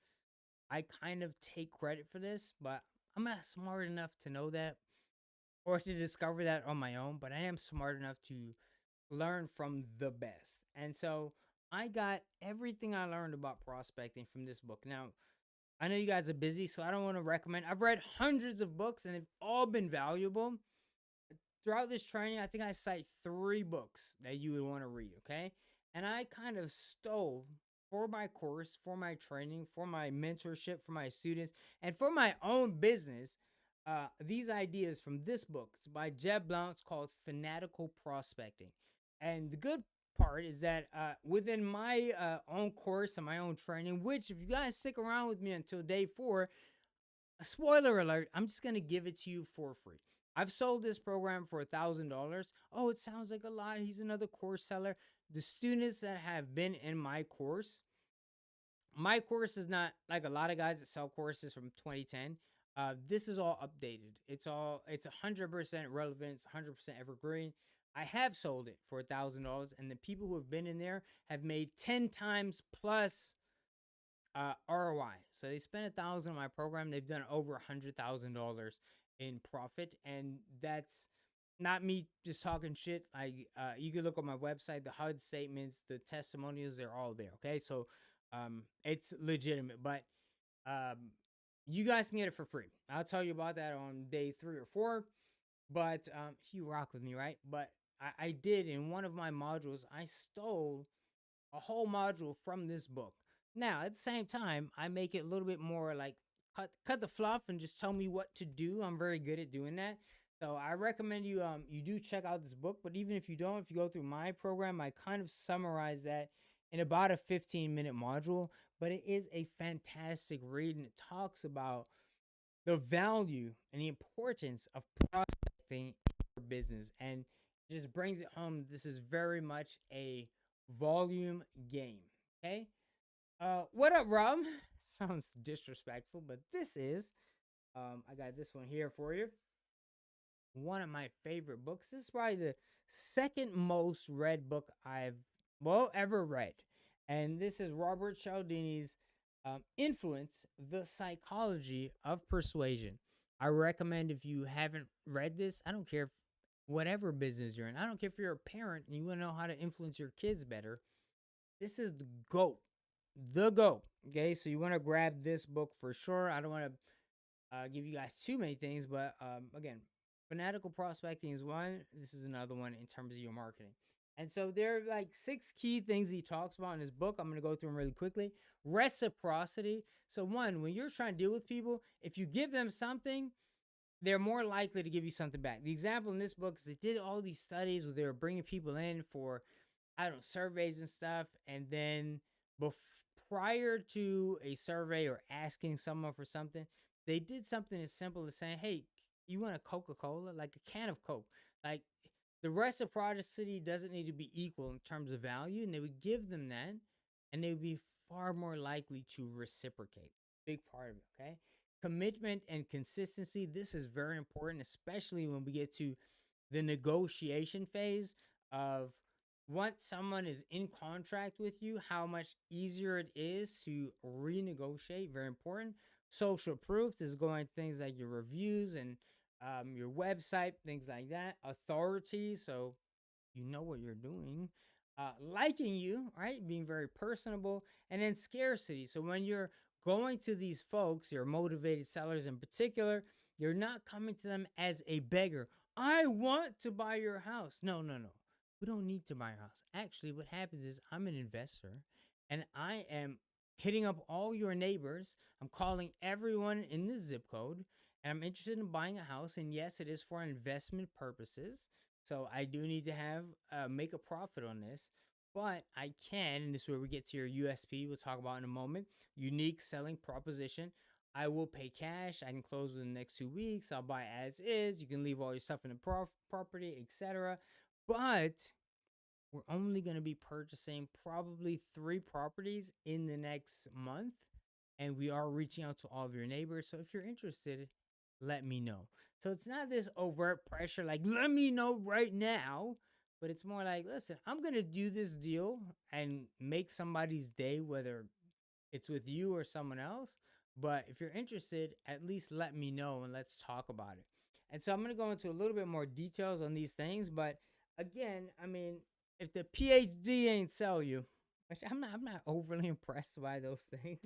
I kind of take credit for this, but I'm not smart enough to know that or to discover that on my own. But I am smart enough to learn from the best. And so I got everything I learned about prospecting from this book. Now, I know you guys are busy, so I don't want to recommend. I've read hundreds of books, and they've all been valuable. Throughout this training, I think I cite 3 books that you would want to read, okay? And I kind of stole for my course, for my training, for my mentorship, for my students, and for my own business. These ideas from this book. It's by Jeb Blount. It's called Fanatical Prospecting. And the good part is that within my own course and my own training, which if you guys stick around with me until day 4, a spoiler alert, I'm just gonna give it to you for free. I've sold this program for $1,000. Oh, it sounds like a lot. He's another course seller. The students that have been in my course is not like a lot of guys that sell courses from 2010. This is all updated. It's 100% relevant. It's 100% evergreen. I have sold it for $1,000, and the people who have been in there have made 10 times plus ROI. So they spent 1,000 on my program. They've done over $100,000 in profit, and that's not me just talking shit. Like you can look on my website, the HUD statements, the testimonials, they're all there. Okay, so it's legitimate, but um, you guys can get it for free. I'll tell you about that on day 3 or 4. But you rock with me, right? But I did in one of my modules. I stole a whole module from this book. Now, at the same time, I make it a little bit more like cut the fluff and just tell me what to do. I'm very good at doing that. So I recommend you do check out this book. But even if you don't, if you go through my program, I kind of summarize that in about a 15-minute module. But it is a fantastic read, and it talks about the value and the importance of prospecting for business, and just brings it home. This is very much a volume game. Okay. What up, Rob? Sounds disrespectful, but this is I got this one here for you. One of my favorite books. This is probably the second most read book I've ever read. And this is Robert Cialdini's Influence, the Psychology of Persuasion. I recommend, if you haven't read this, I don't care if whatever business you're in. I don't care if you're a parent and you want to know how to influence your kids better. This is the GOAT. The GOAT. Okay, so you want to grab this book for sure. I don't want to give you guys too many things, but again, fanatical prospecting is one. This is another one in terms of your marketing. And so there are like 6 key things he talks about in his book. I'm going to go through them really quickly. Reciprocity. So one, when you're trying to deal with people, if you give them something, they're more likely to give you something back. The example in this book is they did all these studies where they were bringing people in for, I don't know, surveys and stuff. And then prior to a survey or asking someone for something, they did something as simple as saying, hey, you want a Coca-Cola? Like a can of Coke. Like, the reciprocity doesn't need to be equal in terms of value. And they would give them that, and they would be far more likely to reciprocate. Big part of it, okay? Commitment and consistency. This is very important, especially when we get to the negotiation phase of once someone is in contract with you, how much easier it is to renegotiate. Very important. Social proof. This is going things like your reviews and your website, things like that. Authority. So you know what you're doing. Liking you, right? Being very personable. And then scarcity. So when you're going to these folks, your motivated sellers in particular, you're not coming to them as a beggar. I want to buy your house. No, no, no. We don't need to buy your house. Actually, what happens is I'm an investor, and I am hitting up all your neighbors. I'm calling everyone in this zip code, and I'm interested in buying a house. And yes, it is for investment purposes. So I do need to have make a profit on this, but I can, and this is where we get to your USP. We'll talk about in a moment. Unique selling proposition. I will pay cash. I can close within the next 2 weeks. I'll buy as is. You can leave all your stuff in the property, etc. But we're only going to be purchasing probably 3 properties in the next month. And we are reaching out to all of your neighbors. So if you're interested, let me know. So it's not this overt pressure, like, let me know right now. But it's more like, listen, I'm going to do this deal and make somebody's day, whether it's with you or someone else. But if you're interested, at least let me know and let's talk about it. And so I'm going to go into a little bit more details on these things. But again, I mean, if the PhD ain't sell you, which I'm not overly impressed by those things.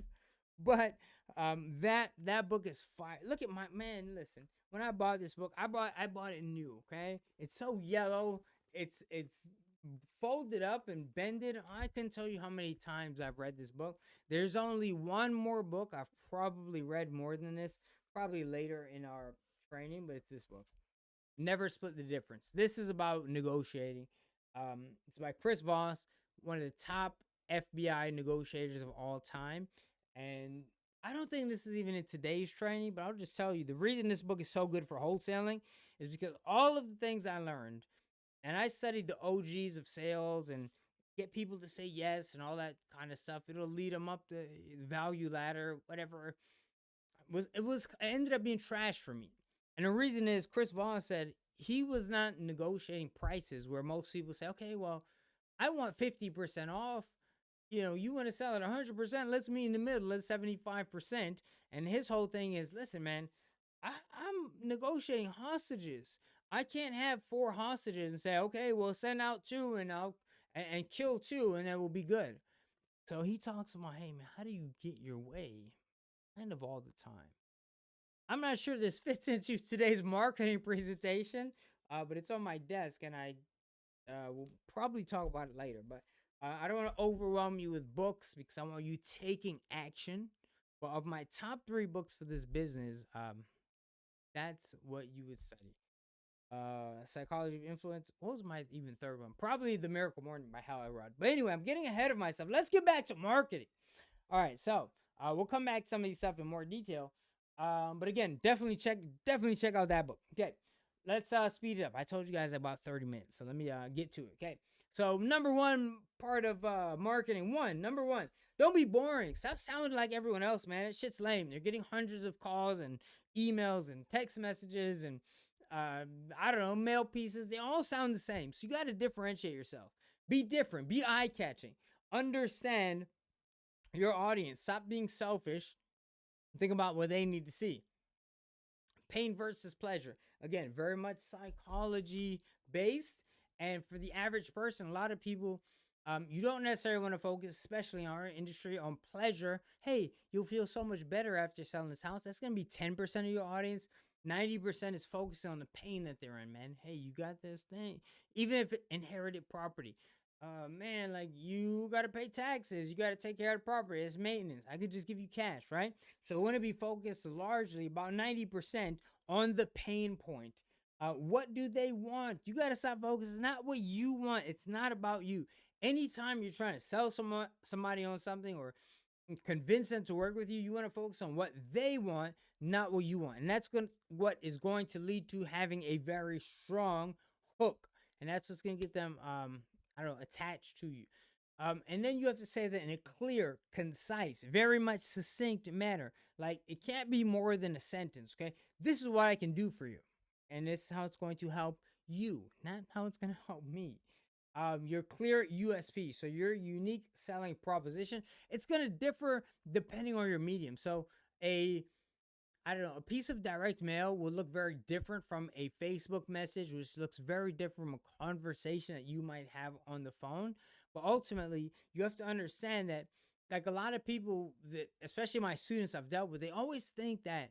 But that book is fire. Look at my man. Listen, when I bought this book, I bought it new. Okay, it's so yellow. It's fold it up and bend it. I can tell you how many times I've read this book. There's only one more book I've probably read more than this, probably later in our training, but it's this book. Never Split the Difference. This is about negotiating. It's by Chris Voss, one of the top FBI negotiators of all time. And I don't think this is even in today's training, but I'll just tell you the reason this book is so good for wholesaling is because all of the things I learned, and I studied the OGs of sales and get people to say yes and all that kind of stuff. It'll lead them up the value ladder, whatever. It ended up being trash for me. And the reason is Chris Vaughn said he was not negotiating prices where most people say, okay, well, I want 50% off. You want to sell it 100%. Let's meet in the middle. Let's 75%. And his whole thing is, listen, man, I'm negotiating hostages. I can't have 4 hostages and say, okay, well, send out 2 and I'll and kill 2 and it will be good. So he talks about, hey, man, how do you get your way kind of all the time? I'm not sure this fits into today's marketing presentation, but it's on my desk and I will probably talk about it later. But I don't want to overwhelm you with books because I want you taking action. But of my top 3 books for this business, that's what you would study. Psychology of Influence. What was my even third one? Probably The Miracle Morning by Hal Elrod. But anyway, I'm getting ahead of myself. Let's get back to marketing. All right, so we'll come back to some of these stuff in more detail. But again, definitely check out that book. Okay, let's speed it up. I told you guys about 30 minutes, so let me get to it. Okay, so number 1 part of marketing. Number one, don't be boring. Stop sounding like everyone else, man. That shit's lame. They're getting hundreds of calls and emails and text messages and I don't know, mail pieces. They all sound the same. So you got to differentiate yourself. Be different. Be eye catching. Understand your audience. Stop being selfish. Think about what they need to see. Pain versus pleasure. Again, very much psychology based. And for the average person, a lot of people, you don't necessarily want to focus, especially in our industry, on pleasure. Hey, you'll feel so much better after selling this house. That's going to be 10% of your audience. 90% is focusing on the pain that they're in, man. Hey, you got this thing. Even if inherited property. Man, like you got to pay taxes. You got to take care of the property. It's maintenance. I could just give you cash, right? So I want to be focused largely about 90% on the pain point. What do they want? You got to stop focusing. It's not what you want. It's not about you. Anytime you're trying to sell somebody on something or convince them to work with you, you want to focus on what they want, not what you want. And that's what is going to lead to having a very strong hook. And that's what's going to get them, attached to you. And then you have to say that in a clear, concise, very much succinct manner. Like it can't be more than a sentence, okay? This is what I can do for you. And this is how it's going to help you, not how it's going to help me. Your clear USP, so your unique selling proposition, it's going to differ depending on your medium. So a piece of direct mail will look very different from a Facebook message, which looks very different from a conversation that you might have on the phone. But ultimately, you have to understand that, like a lot of people that, especially my students I've dealt with, they always think that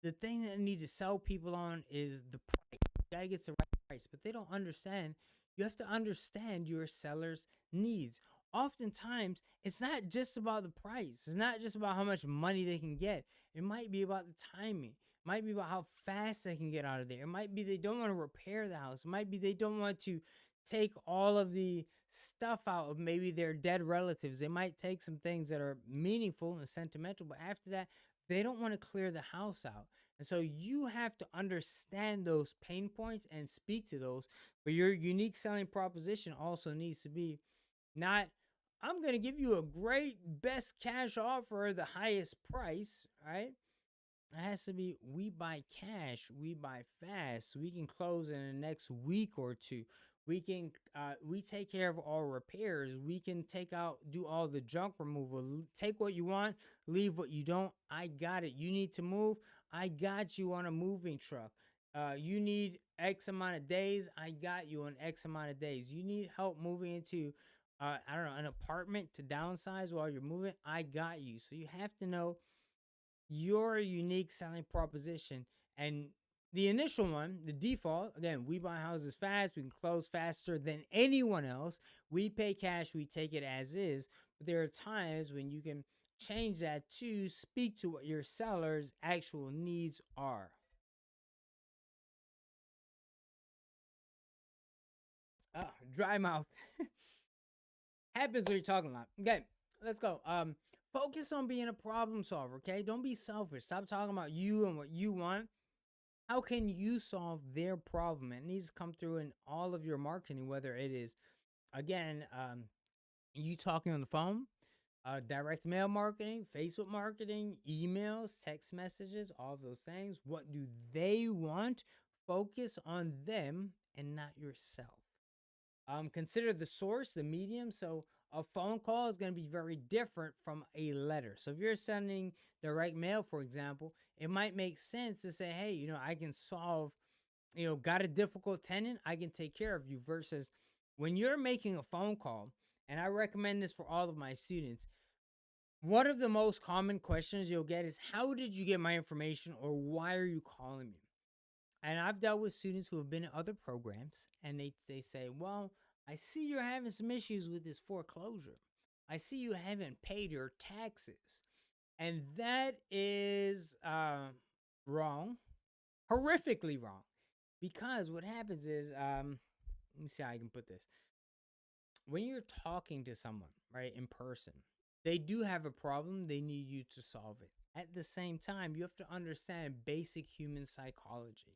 the thing that I need to sell people on is the price. You gotta get the right price, but they don't understand. You have to understand your seller's needs. Oftentimes, it's not just about the price. It's not just about how much money they can get. It might be about the timing. It might be about how fast they can get out of there. It might be they don't want to repair the house. It might be they don't want to take all of the stuff out of maybe their dead relatives. They might take some things that are meaningful and sentimental, but after that, they don't want to clear the house out. And so you have to understand those pain points and speak to those. But your unique selling proposition also needs to be not, I'm going to give you a great best cash offer, the highest price, right? It has to be, we buy cash, we buy fast, we can close in the next week or two. We take care of all repairs. We can do all the junk removal. Take what you want, leave what you don't. I got it. You need to move. I got you on a moving truck. You need X amount of days. I got you on X amount of days. You need help moving into, an apartment to downsize while you're moving. I got you. So you have to know your unique selling proposition. And The initial one, the default, again, we buy houses fast, we can close faster than anyone else. We pay cash, we take it as is. But there are times when you can change that to speak to what your seller's actual needs are. Dry mouth happens when you're talking a lot. Okay, let's go. Focus on being a problem solver. Okay, don't be selfish. Stop talking about you and what you want. How can you solve their problem? It needs to come through in all of your marketing, whether it is, again, you talking on the phone, direct mail marketing, Facebook marketing, emails, text messages, all of those things. What do they want? Focus on them and not yourself. Consider the source, the medium. So a phone call is going to be very different from a letter. So if you're sending direct mail, for example, it might make sense to say, hey, I can solve, got a difficult tenant, I can take care of you, versus when you're making a phone call. And I recommend this for all of my students. One of the most common questions you'll get is, how did you get my information, or why are you calling me? And I've dealt with students who have been in other programs, and they say, well, I see you're having some issues with this foreclosure. I see you haven't paid your taxes. And that is wrong, horrifically wrong. Because what happens is, let me see how I can put this. When you're talking to someone, right, in person, they do have a problem. They need you to solve it. At the same time, you have to understand basic human psychology.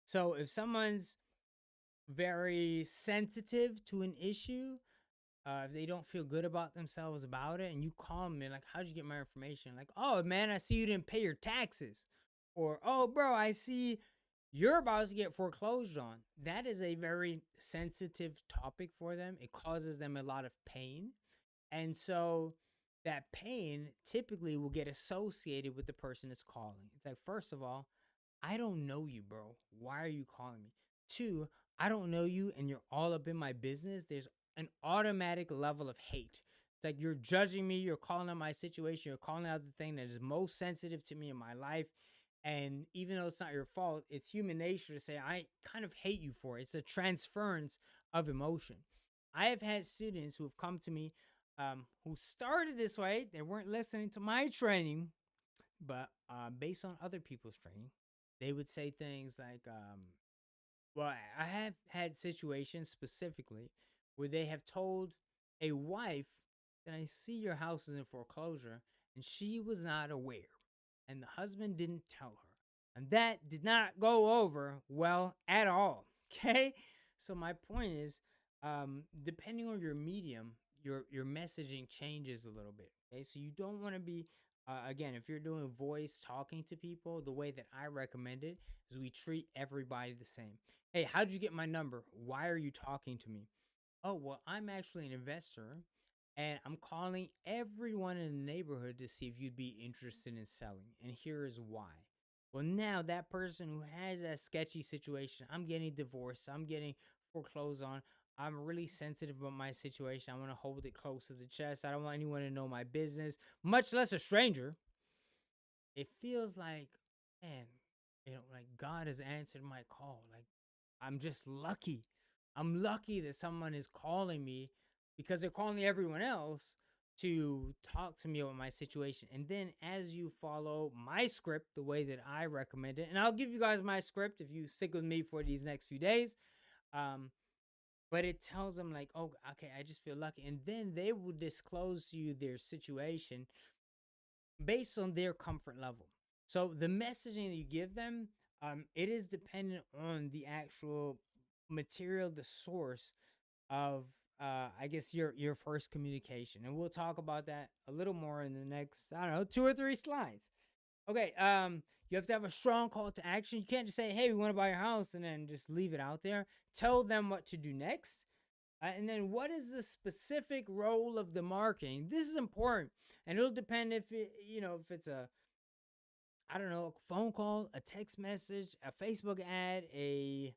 So if someone's very sensitive to an issue, if they don't feel good about themselves about it, and you call them and like, how'd you get my information? Like, oh man, I see you didn't pay your taxes. Or, oh bro, I see you're about to get foreclosed on. That is a very sensitive topic for them. It causes them a lot of pain. And so that pain typically will get associated with the person that's calling. It's like, first of all, I don't know you, bro. Why are you calling me? Two, I don't know you and you're all up in my business. There's an automatic level of hate. It's like you're judging me, you're calling out my situation, you're calling out the thing that is most sensitive to me in my life. And even though it's not your fault, it's human nature to say, I kind of hate you for it. It's a transference of emotion. I have had students who have come to me who started this way. They weren't listening to my training, but based on other people's training, they would say things like, well, I have had situations specifically where they have told a wife that I see your house is in foreclosure, and she was not aware, and the husband didn't tell her. And that did not go over well at all. Okay? So my point is, depending on your medium, your messaging changes a little bit. Okay? So you don't want to be again, if you're doing voice talking to people, the way that I recommend it is we treat everybody the same. Hey, how'd you get my number? Why are you talking to me? Oh, well, I'm actually an investor and I'm calling everyone in the neighborhood to see if you'd be interested in selling. And here is why. Well, now that person who has that sketchy situation, I'm getting divorced, I'm getting foreclosed on, I'm really sensitive about my situation. I want to hold it close to the chest. I don't want anyone to know my business, much less a stranger. It feels like, man, like God has answered my call. Like, I'm just lucky. I'm lucky that someone is calling me, because they're calling everyone else to talk to me about my situation. And then as you follow my script the way that I recommend it, and I'll give you guys my script if you stick with me for these next few days. But it tells them like, oh, okay, I just feel lucky. And then they will disclose to you their situation based on their comfort level. So the messaging that you give them, it is dependent on the actual material, the source of, I guess, your first communication. And we'll talk about that a little more in the next, I don't know, 2 or 3 slides. Okay, you have to have a strong call to action. You can't just say, hey, we want to buy your house, and then just leave it out there. Tell them what to do next. And then what is the specific role of the marketing? This is important. And it'll depend if if it's a, I don't know, a phone call, a text message, a Facebook ad, a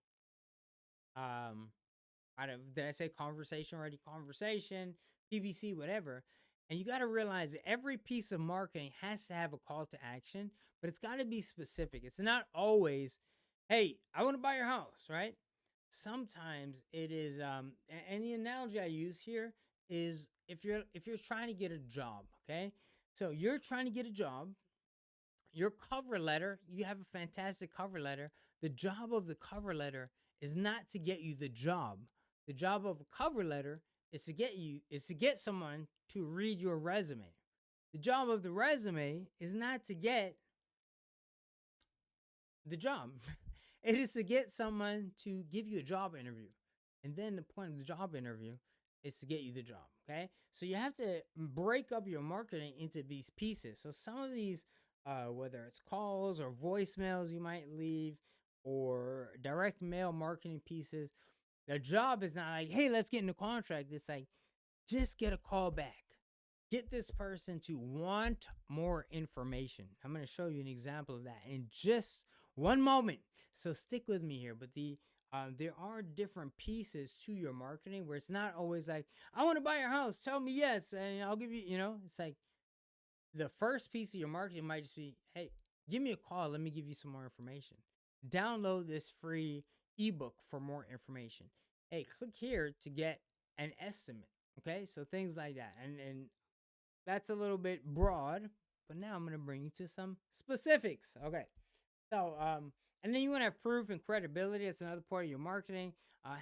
I don't, did I say conversation already? Conversation, PPC, whatever. And you got to realize that every piece of marketing has to have a call to action, but it's got to be specific. It's not always, hey, I want to buy your house, right? Sometimes it is and the analogy I use here is if you're trying to get a job, okay? So you're trying to get a job, your cover letter, you have a fantastic cover letter. The job of the cover letter is not to get you the job. The job of a cover letter is to get someone to read your resume. The job of the resume is not to get the job. It is to get someone to give you a job interview. And then the point of the job interview is to get you the job. Okay. So you have to break up your marketing into these pieces. So some of these, whether it's calls or voicemails you might leave or direct mail marketing pieces, the job is not like, hey, let's get in the contract. It's like, just get a call back. Get this person to want more information. I'm going to show you an example of that in just one moment. So stick with me here. But there are different pieces to your marketing where it's not always like, I want to buy your house. Tell me yes, and I'll give you. It's like the first piece of your marketing might just be, hey, give me a call. Let me give you some more information. Download this free ebook for more information. Hey, click here to get an estimate. Okay, so things like that, and that's a little bit broad, but now I'm going to bring you to some specifics. Okay. So, and then you want to have proof and credibility. That's another part of your marketing.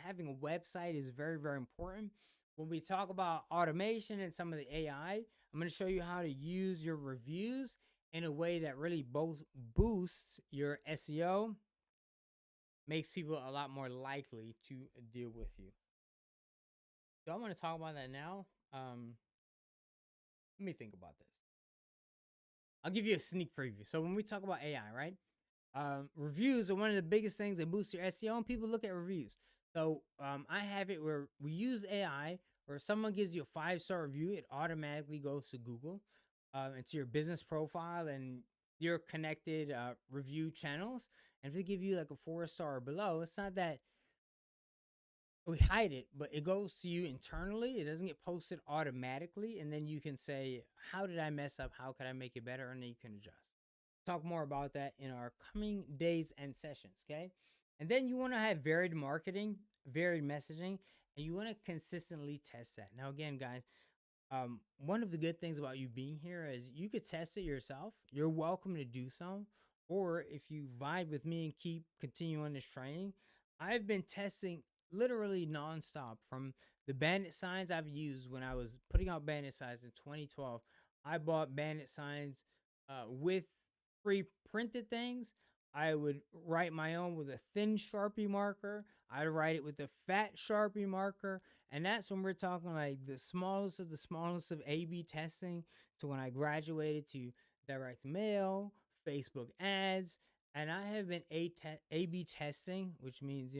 Having a website is very, very important. When we talk about automation and some of the AI, I'm going to show you how to use your reviews in a way that really both boosts your SEO, makes people a lot more likely to deal with you. So I want to talk about that now. Let me think about this. I'll give you a sneak preview. So when we talk about AI, right? Reviews are one of the biggest things that boost your SEO, and people look at reviews. So I have it where we use AI, where if someone gives you a 5-star review, it automatically goes to Google, into your business profile and your connected review channels. And if they give you like a 4-star or below, it's not that we hide it, but it goes to you internally. It doesn't get posted automatically. And then you can say, how did I mess up? How could I make it better? And then you can adjust. Talk more about that in our coming days and sessions. Okay. And then you want to have varied marketing, varied messaging, and you want to consistently test that. Now, again, guys, one of the good things about you being here is you could test it yourself. You're welcome to do so. Or if you vibe with me and continue on this training, I've been testing literally nonstop from the bandit signs I've used when I was putting out bandit signs in 2012. I bought bandit signs with pre-printed things. I would write my own with a thin Sharpie marker. I'd write it with a fat Sharpie marker. And that's when we're talking like the smallest of A/B testing. So when I graduated to direct mail, Facebook ads, and I have been A/B testing, which means,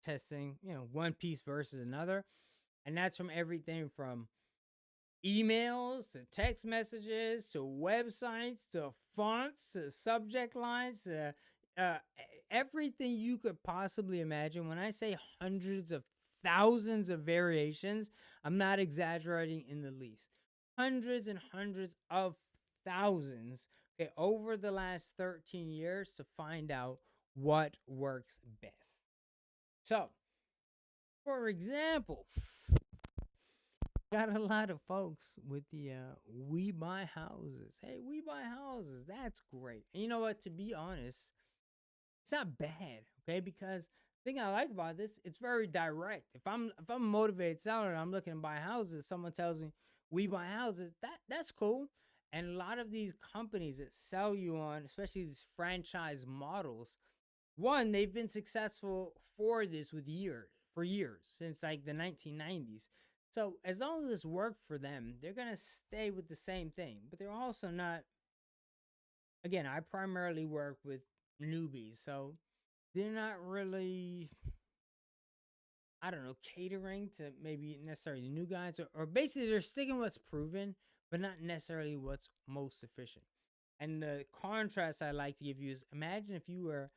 testing, one piece versus another. And that's from everything from emails to text messages to websites to fonts to subject lines to uh, everything you could possibly imagine. When I say hundreds of thousands of variations, I'm not exaggerating in the least. Hundreds and hundreds of thousands, okay, over the last 13 years to find out what works best. So, for example, got a lot of folks with the we buy houses. Hey, we buy houses. That's great. And you know what? To be honest, it's not bad, okay? Because the thing I like about this, it's very direct. If I'm a motivated seller and I'm looking to buy houses, someone tells me we buy houses, that's cool. And a lot of these companies that sell you on, especially these franchise models, one, they've been successful for years, since like the 1990s. So as long as it's worked for them, they're gonna stay with the same thing. But they're also not. Again, I primarily work with newbies, so they're not really, I don't know, catering to maybe necessarily new guys, or basically they're sticking what's proven, but not necessarily what's most efficient. And the contrast I like to give you is, imagine if you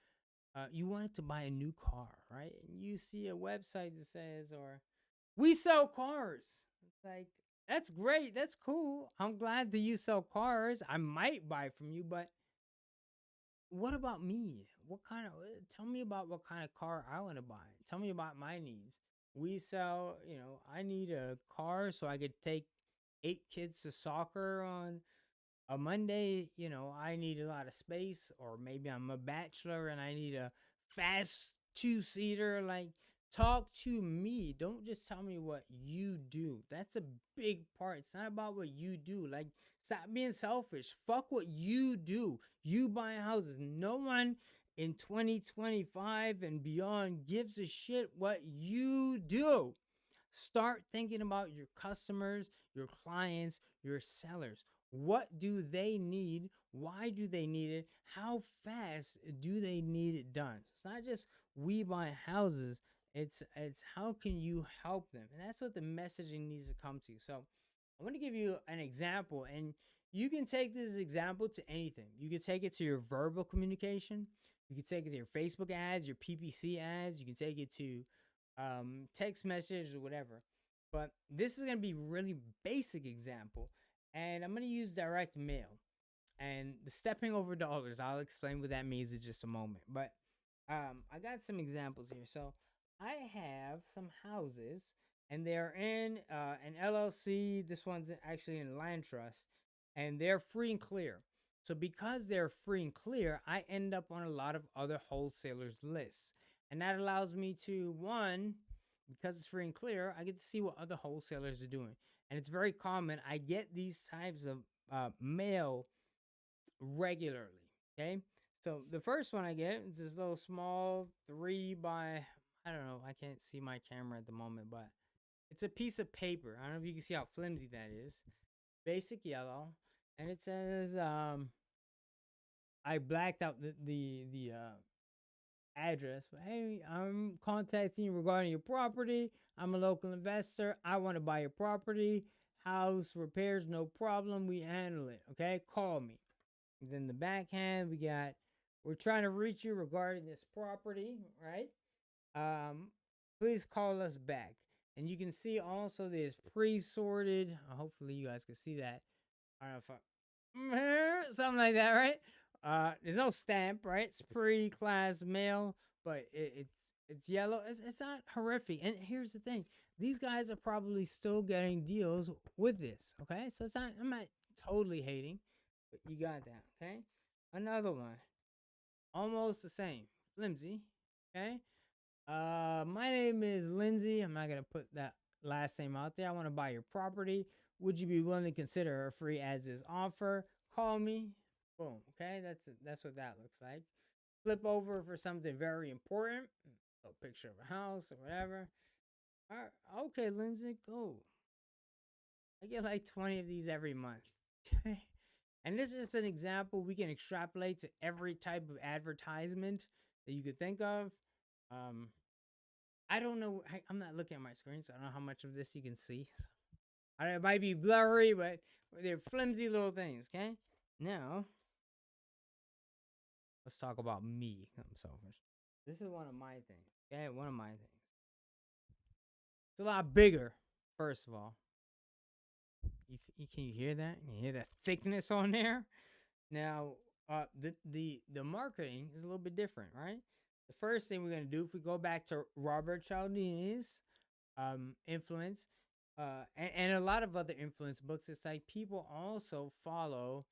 wanted to buy a new car, right? And you see a website that says, or we sell cars. It's like, that's great. That's cool. I'm glad that you sell cars. I might buy from you, but what about me? what kind of tell me about what kind of car I want to buy. Tell me about my needs. We sell, I need a car so I could take 8 kids to soccer on a Monday. I need a lot of space, or maybe I'm a bachelor and I need a fast 2-seater. Like, talk to me. Don't just tell me what you do. That's a big part. It's not about what you do. Like, stop being selfish. Fuck what you do. You buy houses. No one in 2025 and beyond gives a shit what you do. Start thinking about your customers, your clients, your sellers. What do they need? Why do they need it? How fast do they need it done? It's not just we buy houses. It's how can you help them? And that's what the messaging needs to come to. So I'm going to give you an example, and you can take this example to anything. You can take it to your verbal communication. You can take it to your Facebook ads, your PPC ads. You can take it to text message or whatever. But this is going to be really basic example, and I'm going to use direct mail and the stepping over dollars. I'll explain what that means in just a moment. But I got some examples here. So I have some houses, and they're in an LLC. This one's actually in land trust, and they're free and clear. So because they're free and clear, I end up on a lot of other wholesalers' lists. And that allows me to, one, because it's free and clear, I get to see what other wholesalers are doing. And it's very common. I get these types of mail regularly. Okay. So the first one I get is this little small 3 by, I don't know, I can't see my camera at the moment, but it's a piece of paper. I don't know if you can see how flimsy that is. Basic yellow. And it says, I blacked out the address. But hey, I'm contacting you regarding your property. I'm a local investor. I want to buy your property. House repairs, no problem. We handle it. Okay, call me. And then the backhand, we're trying to reach you regarding this property, right? Please call us back. And you can see also there's pre-sorted. Hopefully you guys can see that. I don't know if something like that, right? There's no stamp, right? It's pre-class mail, but it's yellow. It's not horrific. And here's the thing: these guys are probably still getting deals with this. Okay, so it's not. I'm not totally hating, but you got that. Okay, another one, almost the same, flimsy. Okay, my name is Lindsay. I'm not gonna put that last name out there. I want to buy your property. Would you be willing to consider a free as is offer? Call me. Boom. Okay, that's what that looks like. Flip over for something very important. A picture of a house or whatever. All right. Okay, Lindsay, go. I get like 20 of these every month. Okay. And this is just an example we can extrapolate to every type of advertisement that you could think of. I don't know. I'm not looking at my screen, so I don't know how much of this you can see. So, it might be blurry, but they're flimsy little things, okay? Now, let's talk about me. I'm selfish. This is one of my things, okay? One of my things. It's a lot bigger, first of all. Can you hear that? Can you hear the thickness on there? Now, the marketing is a little bit different, right? The first thing we're gonna do, if we go back to Robert Cialdini's influence, and a lot of other influence books, it's like people also follow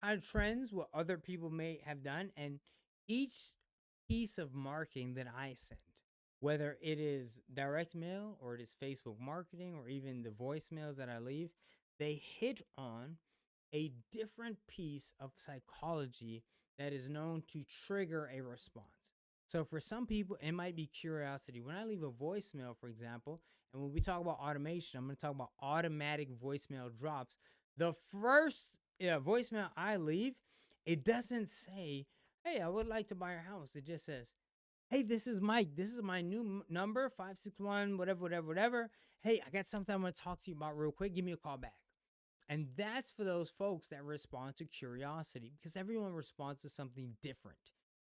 kind of trends, what other people may have done, and each piece of marketing that I send, whether it is direct mail or it is Facebook marketing or even the voicemails that I leave, they hit on a different piece of psychology that is known to trigger a response. So for some people, it might be curiosity. When I leave a voicemail, for example, and when we talk about automation, I'm going to talk about automatic voicemail drops. The first voicemail I leave, it doesn't say, hey, I would like to buy your house. It just says, hey, this is Mike. This is my new number, 561, whatever. Hey, I got something I'm going to talk to you about real quick. Give me a call back. And that's for those folks that respond to curiosity, because everyone responds to something different.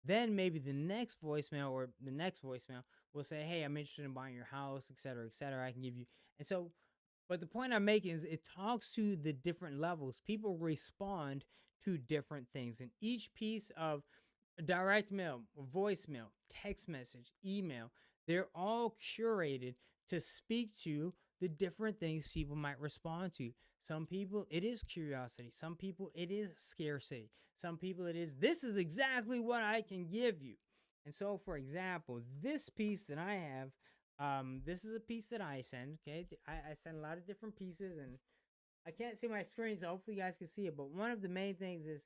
Then maybe the next voicemail or the next voicemail will say, hey, I'm interested in buying your house, et cetera, et cetera. I can give you. And so, but the point I'm making is it talks to the different levels. People respond to different things. And each piece of direct mail, voicemail, text message, email, they're all curated to speak to the different things people might respond to. Some people, it is curiosity. Some people, it is scarcity. Some people, it is, this is exactly what I can give you. And so, for example, this piece that I have, this is a piece that I send. Okay, I send a lot of different pieces, and I can't see my screen, so hopefully you guys can see it. But one of the main things is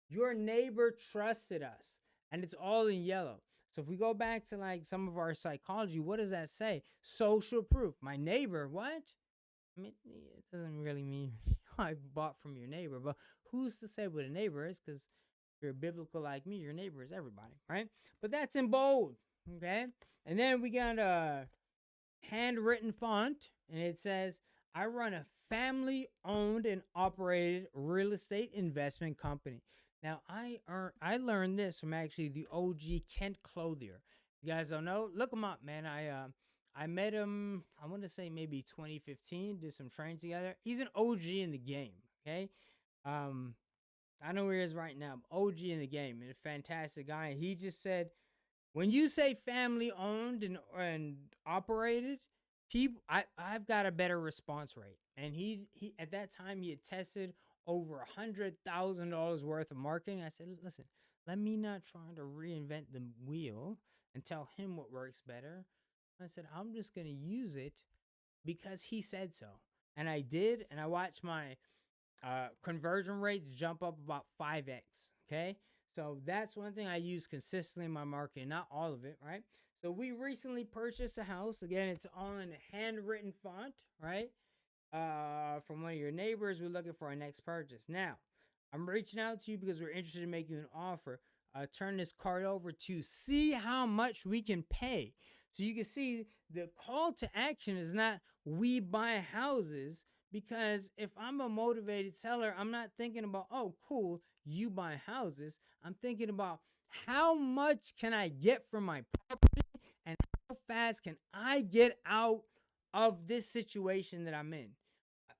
your neighbor trusted us, and it's all in yellow. So if we go back to like some of our psychology, what does that say? Social proof. My neighbor, what? I mean, it doesn't really mean I bought from your neighbor, but who's to say what a neighbor is? Because if you're biblical like me, your neighbor is everybody, right? But that's in bold, okay? And then we got handwritten font, and it says, I run a family owned and operated real estate investment company. Now, I learned this from actually the OG Kent Clothier. You guys don't know? Look him up, man. I met him, I want to say maybe 2015, did some training together. He's an OG in the game, okay? Um, I know where he is right now. OG in the game, and a fantastic guy. He just said, when you say family owned and operated, people, I've got a better response rate. And he at that time he had tested over $100,000 worth of marketing. I said, listen, let me not try to reinvent the wheel and tell him what works better. I said, I'm just gonna use it because he said so. And I did, and I watched my conversion rates jump up about 5x. Okay. So that's one thing I use consistently in my marketing, not all of it, right? So we recently purchased a house. Again, it's all in a handwritten font, right? From one of your neighbors. We're looking for our next purchase. Now, I'm reaching out to you because we're interested in making an offer. Turn this card over to see how much we can pay. So you can see the call to action is not we buy houses, because if I'm a motivated seller, I'm not thinking about, oh, cool, you buy houses. I'm thinking about how much can I get from my property and how fast can I get out of this situation that I'm in.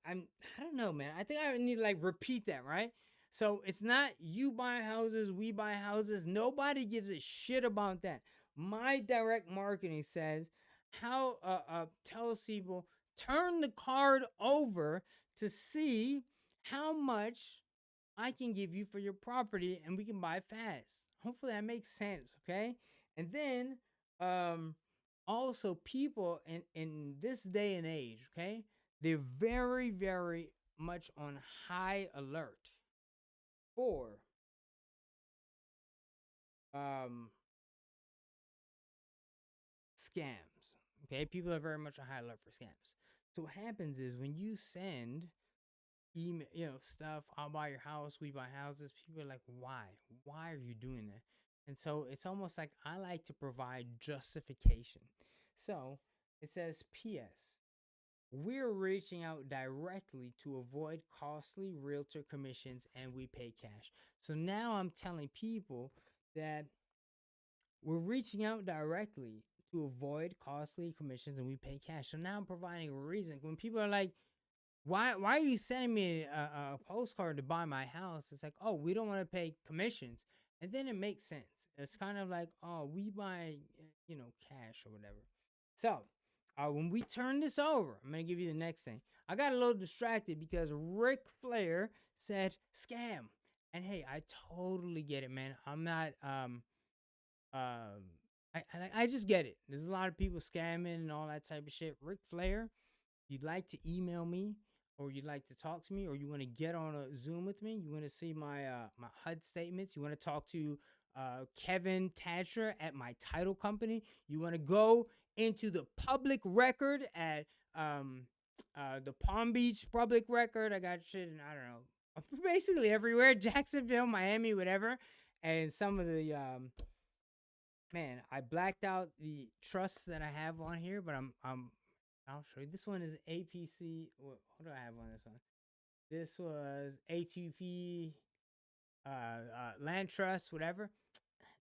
I don't know, man. I think I need to like repeat that, right? So it's not you buy houses, we buy houses. Nobody gives a shit about that. My direct marketing says how tells people turn the card over to see how much I can give you for your property and we can buy fast. Hopefully that makes sense, okay? And then also people in this day and age, okay? They're very, very much on high alert for um, scams. Okay, people are very much on high alert for scams. So what happens is when you send email, stuff, I'll buy your house, we buy houses. People are like, why? Why are you doing that? And so it's almost like I like to provide justification. So it says, P.S. We're reaching out directly to avoid costly realtor commissions and we pay cash. So now I'm telling people that we're reaching out directly to avoid costly commissions and we pay cash. So now I'm providing a reason. When people are like, why are you sending me a postcard to buy my house? It's like, oh, we don't want to pay commissions. And then it makes sense. It's kind of like, oh, we buy, cash or whatever. So when we turn this over, I'm going to give you the next thing. I got a little distracted because Ric Flair said scam. And hey, I totally get it, man. I'm not, I just get it. There's a lot of people scamming and all that type of shit. Ric Flair, you'd like to email me, or you'd like to talk to me, or you want to get on a Zoom with me, you want to see my my HUD statements, you want to talk to Kevin Thatcher at my title company, you want to go into the public record at the Palm Beach public record. I got shit in, I don't know, basically everywhere, Jacksonville, Miami, whatever. And some of the man, I blacked out the trusts that I have on here, but I'll show you. This one is APC. What do I have on this one? This was ATP, Land Trust, whatever,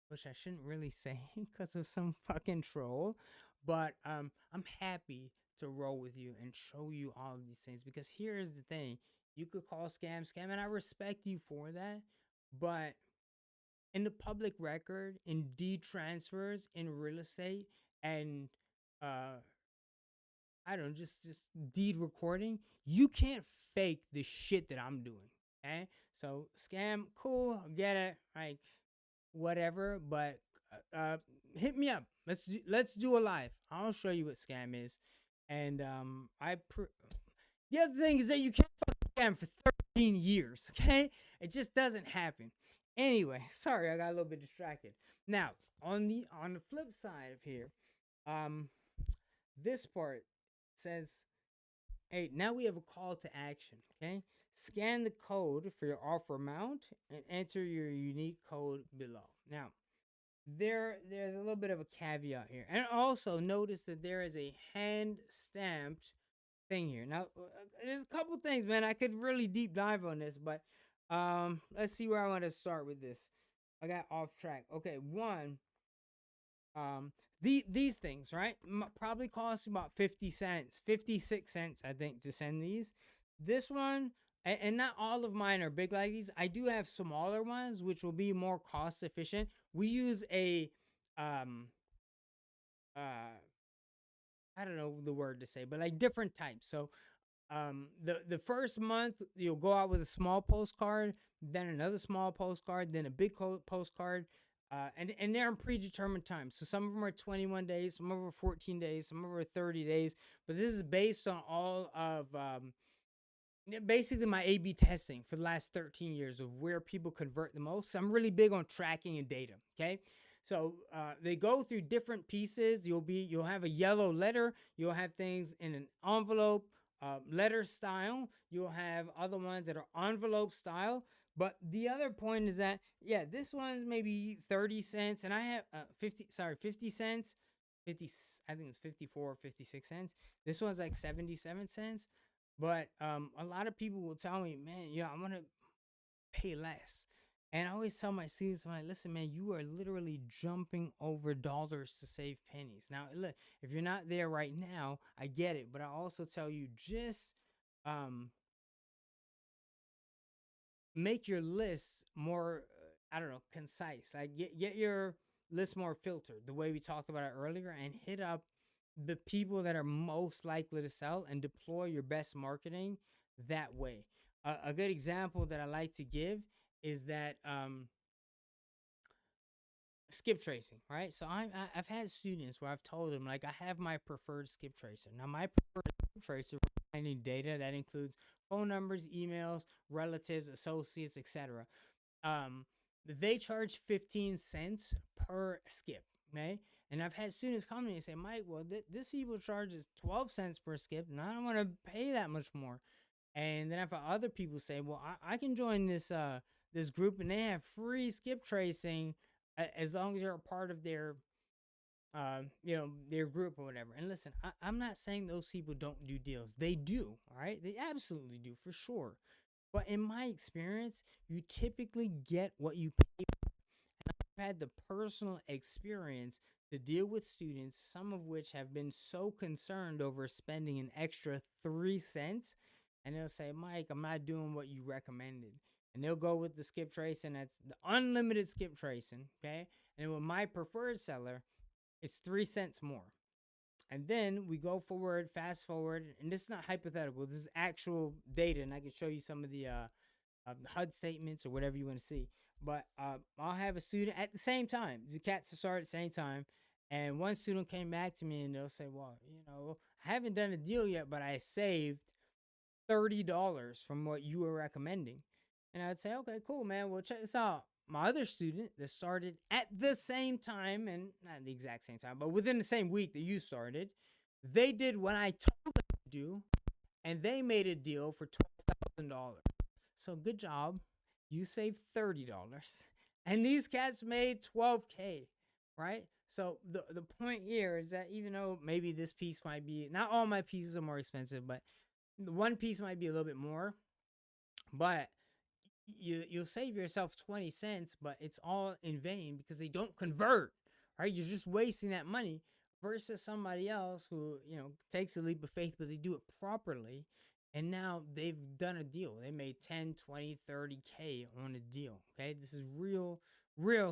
which I shouldn't really say because of some fucking troll. But I'm happy to roll with you and show you all of these things because here is the thing: you could call scam, and I respect you for that. But in the public record, in deed transfers, in real estate, and uh, I don't know, just deed recording, you can't fake the shit that I'm doing. Okay, so scam, cool, get it, like whatever, but hit me up. Let's do a live. I'll show you what scam is, and the other thing is that you can't fucking scam for 13 years. Okay, it just doesn't happen. Anyway, sorry, I got a little bit distracted. Now, on the flip side of here, um, this part says, hey, now we have a call to action. Okay, scan the code for your offer amount and enter your unique code below. Now, there's a little bit of a caveat here, and also notice that there is a hand stamped thing here. Now, there's a couple things, man. I could really deep dive on this, but let's see where I want to start with this. I got off track. Okay, one, um, these things, right? Probably cost about 50 cents, 56 cents, I think, to send these. This one, and not all of mine are big like these. I do have smaller ones, which will be more cost efficient. We use a, um, uh, I don't know the word to say, but like different types. So the first month you'll go out with a small postcard, then another small postcard, then a big postcard, and they're in predetermined times. So some of them are 21 days, some of them are 14 days, some of them are 30 days, but this is based on all of basically my A/B testing for the last 13 years of where people convert the most. So I'm really big on tracking and data. Okay, so they go through different pieces. You'll have a yellow letter. You'll have things in an envelope, letter style. You'll have other ones that are envelope style. But the other point is that, yeah, this one's maybe 30 cents, and I have 50 cents. 50, I think it's 54 or 56 cents. This one's like 77 cents. But a lot of people will tell me, man, yeah, I'm gonna pay less. And I always tell my students, I'm like, listen, man, you are literally jumping over dollars to save pennies. Now, look, if you're not there right now, I get it. But I also tell you, just um, make your list more, I don't know, concise. Like get your list more filtered, the way we talked about it earlier, and hit up the people that are most likely to sell and deploy your best marketing that way. A good example that I like to give is that skip tracing, right? So I've had students where I've told them, like, I have my preferred skip tracer. Now my preferred skip tracer, finding data that includes phone numbers, emails, relatives, associates, etc. They charge 15 cents per skip. Okay, and I've had students come to me and say, Mike, well, this people charges 12 cents per skip, and I don't want to pay that much more. And then I've had other people say, well, I can join this group, and they have free skip tracing as long as you're a part of their their group or whatever. And listen, I'm not saying those people don't do deals. They do, all right? They absolutely do, for sure. But in my experience, you typically get what you pay. I've had the personal experience to deal with students, some of which have been so concerned over spending an extra 3 cents, and they'll say, Mike, I'm not doing what you recommended. And they'll go with the skip tracing, that's the unlimited skip tracing, okay? And with my preferred seller, it's 3 cents more. And then we go forward, fast forward, and this is not hypothetical, this is actual data, and I can show you some of the HUD statements or whatever you want to see. But I'll have a student at the same time. The cats start at the same time. And one student came back to me and they'll say, well, I haven't done a deal yet, but I saved $30 from what you were recommending. And I'd say, okay, cool, man. Well, check this out. My other student that started at the same time, and not the exact same time, but within the same week that you started, they did what I told them to do, and they made a deal for $12,000. So good job. You saved $30. And these cats made 12K, right? So the point here is that even though maybe this piece might be, not all my pieces are more expensive, but the one piece might be a little bit more, but you'll save yourself 20 cents, but it's all in vain because they don't convert, right? You're just wasting that money versus somebody else who, takes a leap of faith, but they do it properly. And now they've done a deal. They made 10, 20, 30K on a deal. Okay. This is real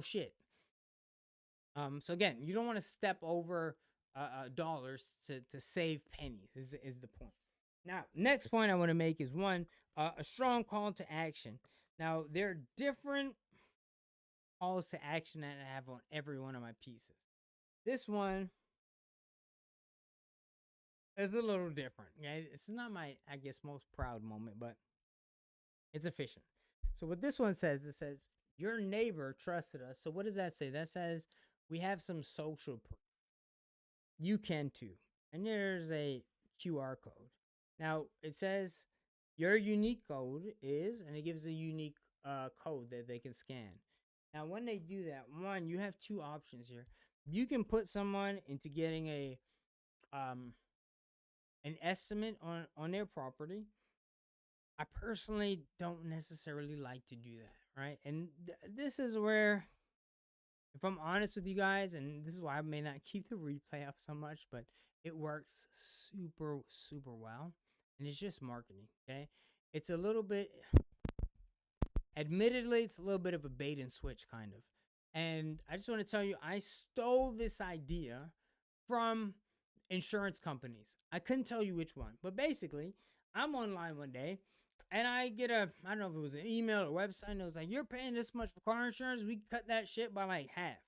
shit. So again, you don't want to step over dollars to save pennies is the point. Now, next point I want to make is one, a strong call to action. Now, there are different calls to action that I have on every one of my pieces. This one is a little different. Okay? It's not my, I guess, most proud moment, but it's efficient. So what this one says, it says, your neighbor trusted us. So what does that say? That says we have some social proof. You can too. And there's a QR code. Now it says your unique code is, and it gives a unique code that they can scan. Now, when they do that, one, you have two options here. You can put someone into getting a an estimate on their property. I personally don't necessarily like to do that, right? And this is where, if I'm honest with you guys, and this is why I may not keep the replay up so much, but it works super well, and it's just marketing. Okay, it's a little bit, admittedly, it's a little bit of a bait and switch kind of. And I just want to tell you, I stole this idea from insurance companies. I couldn't tell you which one, but basically, I'm online one day and I get I don't know if it was an email or website, and it was like, you're paying this much for car insurance, we cut that shit by like half.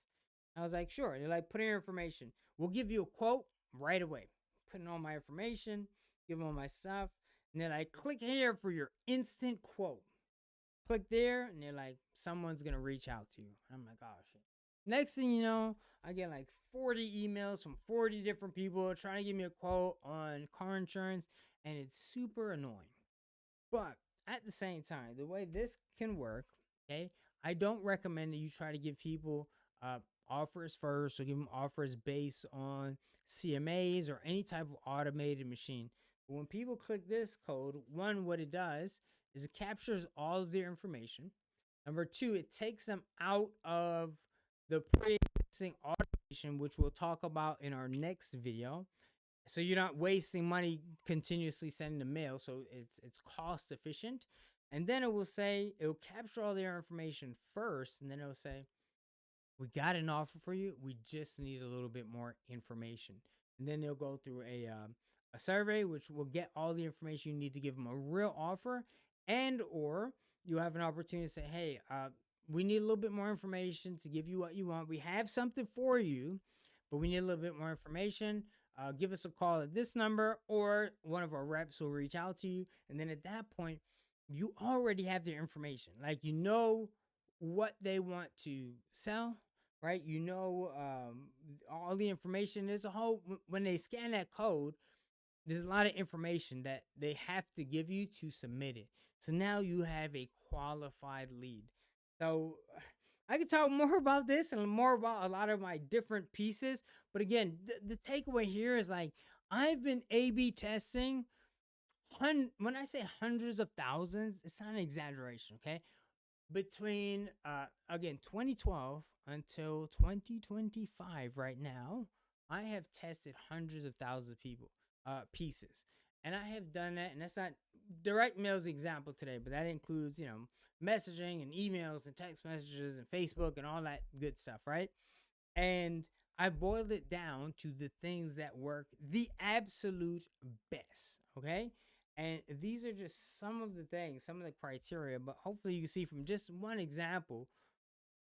I was like, sure. They're like, put in your information. We'll give you a quote right away. Put in all my information, give them all my stuff. And then I click here for your instant quote. Click there, and they're like, someone's going to reach out to you. And I'm like, oh, shit. Next thing you know, I get like 40 emails from 40 different people trying to give me a quote on car insurance, and it's super annoying. But at the same time, the way this can work, okay, I don't recommend that you try to give people offers first, or give them offers based on CMAs or any type of automated machine. But when people click this code, one, what it does is it captures all of their information. Number two, it takes them out of the pre-existing automation, which we'll talk about in our next video. So you're not wasting money continuously sending the mail, so it's cost efficient. And then it will say, it will capture all their information first, and then it'll say, we got an offer for you, we just need a little bit more information. And then they'll go through a survey, which will get all the information you need to give them a real offer. And or you have an opportunity to say, hey, we need a little bit more information to give you what you want. We have something for you, but we need a little bit more information. Give us a call at this number, or one of our reps will reach out to you. And then at that point, you already have their information. Like, you know what they want to sell, right? You know all the information. There's a whole, when they scan that code, there's a lot of information that they have to give you to submit it. So now you have a qualified lead. So I could talk more about this and more about a lot of my different pieces. But again, the takeaway here is like, I've been A/B testing. When I say hundreds of thousands, it's not an exaggeration, okay? Between, again, 2012 until 2025 right now, I have tested hundreds of thousands of people, pieces. And I have done that, and that's not direct mail's example today, but that includes, messaging and emails and text messages and Facebook and all that good stuff, right? And I boiled it down to the things that work the absolute best, okay? And these are just some of the things, some of the criteria, but hopefully you can see from just one example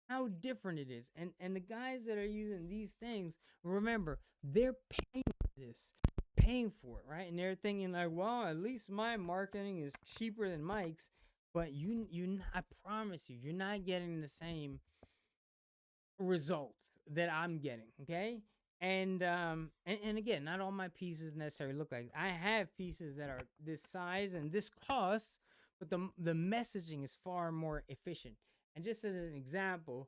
how different it is. And the guys that are using these things, remember, they're paying for this, paying for it, right? And they're thinking like, well, at least my marketing is cheaper than Mike's, but I promise you, you're not getting the same results that I'm getting, okay? And again, not all my pieces necessarily look like. I have pieces that are this size and this cost, but the messaging is far more efficient. And just as an example,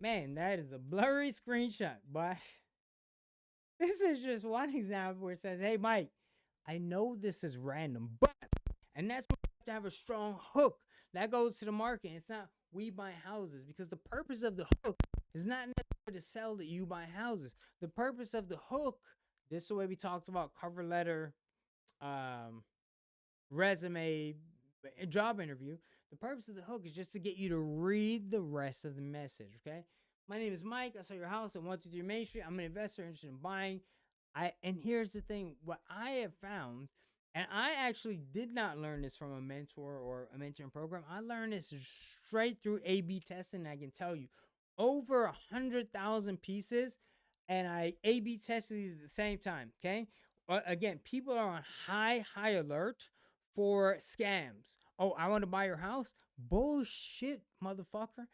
man, that is a blurry screenshot, but this is just one example where it says, hey, Mike, I know this is random, but, and that's why you have to have a strong hook that goes to the market. It's not we buy houses, because the purpose of the hook is not necessarily to sell that you buy houses. The purpose of the hook, this is the way we talked about cover letter, resume, job interview. The purpose of the hook is just to get you to read the rest of the message. Okay. My name is Mike. I sell your house at 123 Main Street. I'm an investor interested in buying. And here's the thing: what I have found, and I actually did not learn this from a mentor or a mentoring program. I learned this straight through A/B testing. I can tell you, over 100,000 pieces, and I A/B tested these at the same time. Okay, again, people are on high alert for scams. Oh, I want to buy your house. Bullshit, motherfucker.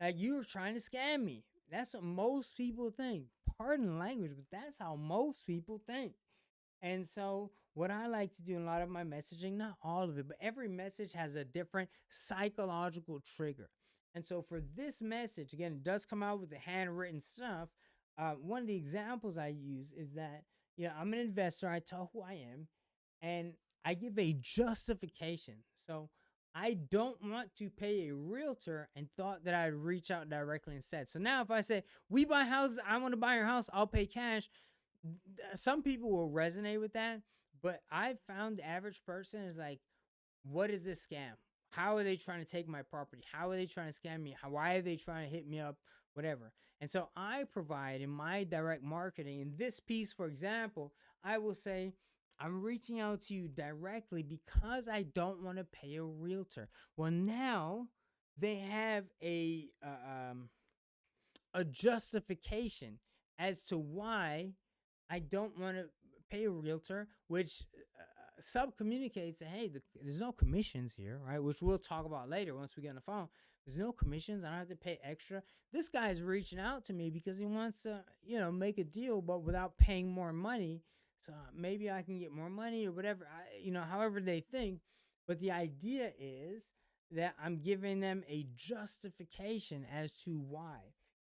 Like, you're trying to scam me. That's what most people think. Pardon the language, but that's how most people think. And so, what I like to do in a lot of my messaging, not all of it, but every message has a different psychological trigger. And so, for this message, again, it does come out with the handwritten stuff. One of the examples I use is that, I'm an investor. I tell who I am, and I give a justification. So, I don't want to pay a realtor, and thought that I'd reach out directly instead. So now if I say, we buy houses, I want to buy your house, I'll pay cash. Some people will resonate with that, but I've found the average person is like, what is this scam? How are they trying to take my property? How are they trying to scam me? Why are they trying to hit me up? Whatever. And so I provide in my direct marketing, in this piece, for example, I will say, I'm reaching out to you directly because I don't want to pay a realtor. Well, now they have a justification as to why I don't want to pay a realtor, which sub communicates that, hey, there's no commissions here, right? Which we'll talk about later once we get on the phone. There's no commissions. I don't have to pay extra. This guy's reaching out to me because he wants to, make a deal, but without paying more money. So maybe I can get more money or whatever, however they think. But the idea is that I'm giving them a justification as to why.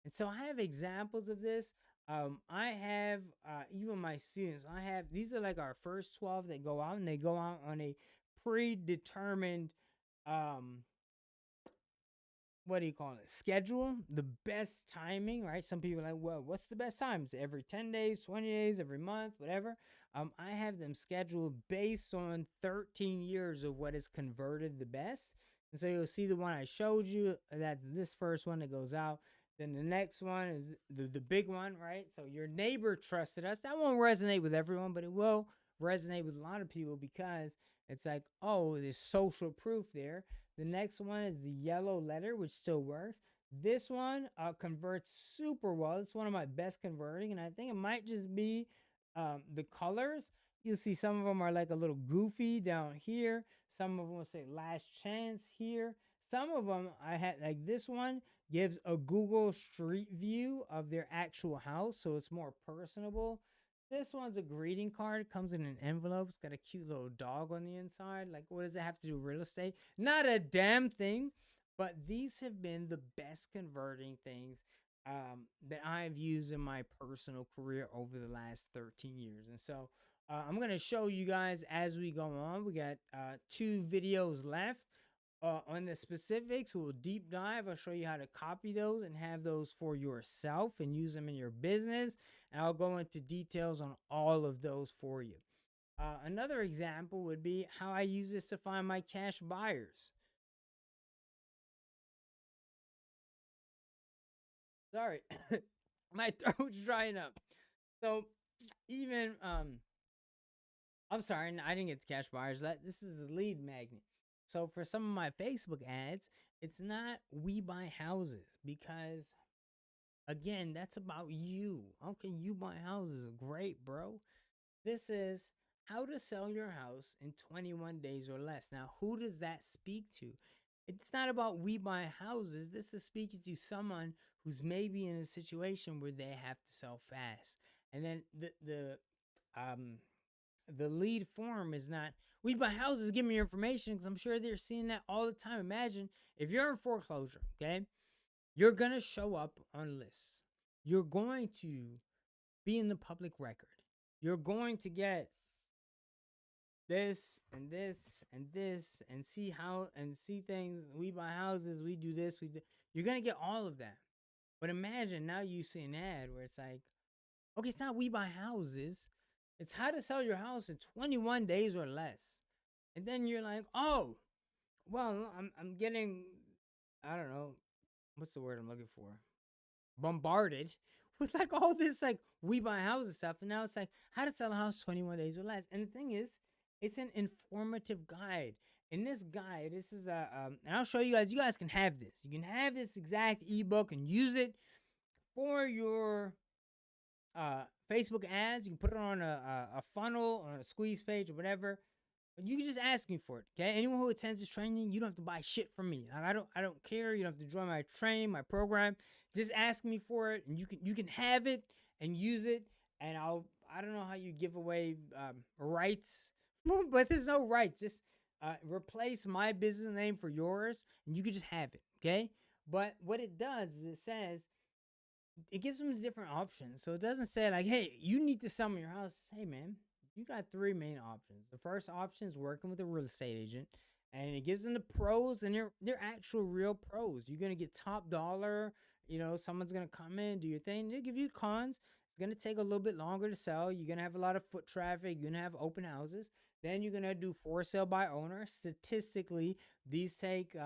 And so I have examples of this. I have even my students. These are like our first 12 that go out, and they go out on a predetermined what do you call it? Schedule, the best timing, right? Some people are like, well, what's the best time? Is it every 10 days, 20 days, every month, whatever? I have them scheduled based on 13 years of what is converted the best. And so you'll see the one I showed you, that this first one that goes out. Then the next one is the big one, right? So your neighbor trusted us. That won't resonate with everyone, but it will resonate with a lot of people because it's like, oh, there's social proof there. The next one is the yellow letter, which still works. This one converts super well. It's one of my best converting, and I think it might just be the colors. You'll see some of them are like a little goofy down here. Some of them will say last chance here. Some of them I had, like this one gives a Google Street View of their actual house, so it's more personable. This one's a greeting card. It comes in an envelope. It's got a cute little dog on the inside. Like, what does it have to do with real estate? Not a damn thing. But these have been the best converting things that I've used in my personal career over the last 13 years. And so I'm going to show you guys as we go on. We got 2 videos left. On the specifics, we'll deep dive. I'll show you how to copy those and have those for yourself and use them in your business. And I'll go into details on all of those for you. Another example would be how I use this to find my cash buyers. Sorry, my throat's drying up. So even I'm sorry, I didn't get the cash buyers. This is the lead magnet. So for some of my Facebook ads, it's not we buy houses because, again, that's about you. Okay, you buy houses, great, bro. This is how to sell your house in 21 days or less. Now, who does that speak to? It's not about we buy houses. This is speaking to someone who's maybe in a situation where they have to sell fast. And then the lead form is not we buy houses, give me your information, because I'm sure they're seeing that all the time. Imagine if you're in foreclosure, okay? You're going to show up on lists. You're going to be in the public record. You're going to get this and this and this and see things. We buy houses, we do this, we do. You're going to get all of that. But imagine now you see an ad where it's like, okay, it's not we buy houses. It's how to sell your house in 21 days or less. And then you're like, oh, well, I'm getting, I don't know, what's the word I'm looking for? Bombarded with like all this like we buy houses stuff, and now it's like how to sell a house 21 days or less. And the thing is, it's an informative guide. In this guide, this is a and I'll show you guys. You guys can have this. You can have this exact ebook and use it for your Facebook ads. You can put it on a funnel, on a squeeze page, or whatever. You can just ask me for it. Okay. Anyone who attends this training, you don't have to buy shit from me. Like, I don't care. You don't have to join my training, my program. Just ask me for it, and you can have it and use it. And I don't know how you give away rights, but there's no right. Just replace my business name for yours, and you can just have it. Okay. But what it does is it says it gives them different options. So it doesn't say like, hey, you need to sell me your house. Hey man, you got three main options. The first option is working with a real estate agent, and it gives them the pros, and they're actual real pros. You're gonna get top dollar. Someone's gonna come in, do your thing. They give you cons. It's gonna take a little bit longer to sell. You're gonna have a lot of foot traffic. You're gonna have open houses. Then you're gonna do for sale by owner. Statistically, these take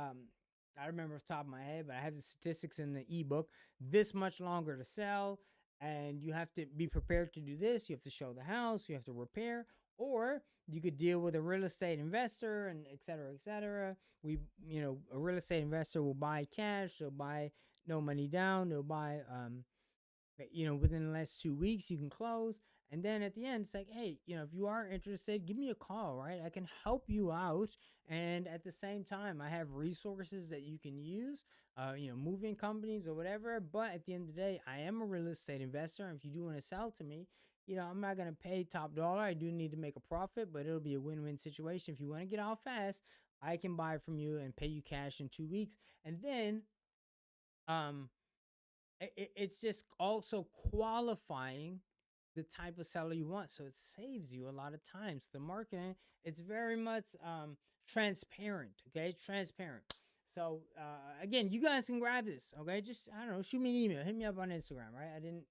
I remember off the top of my head, but I have the statistics in the ebook. This much longer to sell, and you have to be prepared to do this. You have to show the house, you have to repair, or you could deal with a real estate investor, and et cetera, et cetera. A real estate investor will buy cash. They'll buy no money down. They'll buy within the last 2 weeks you can close. And then at the end, it's like, hey, if you are interested, give me a call, right? I can help you out. And at the same time, I have resources that you can use, moving companies or whatever. But at the end of the day, I am a real estate investor. And if you do want to sell to me, I'm not going to pay top dollar. I do need to make a profit, but it'll be a win-win situation. If you want to get out fast, I can buy from you and pay you cash in 2 weeks. And then, it's just also qualifying the type of seller you want, so it saves you a lot of times. The marketing, it's very much transparent. Okay, transparent. So again, you guys can grab this. Okay, just I don't know, shoot me an email, hit me up on Instagram. Right, I didn't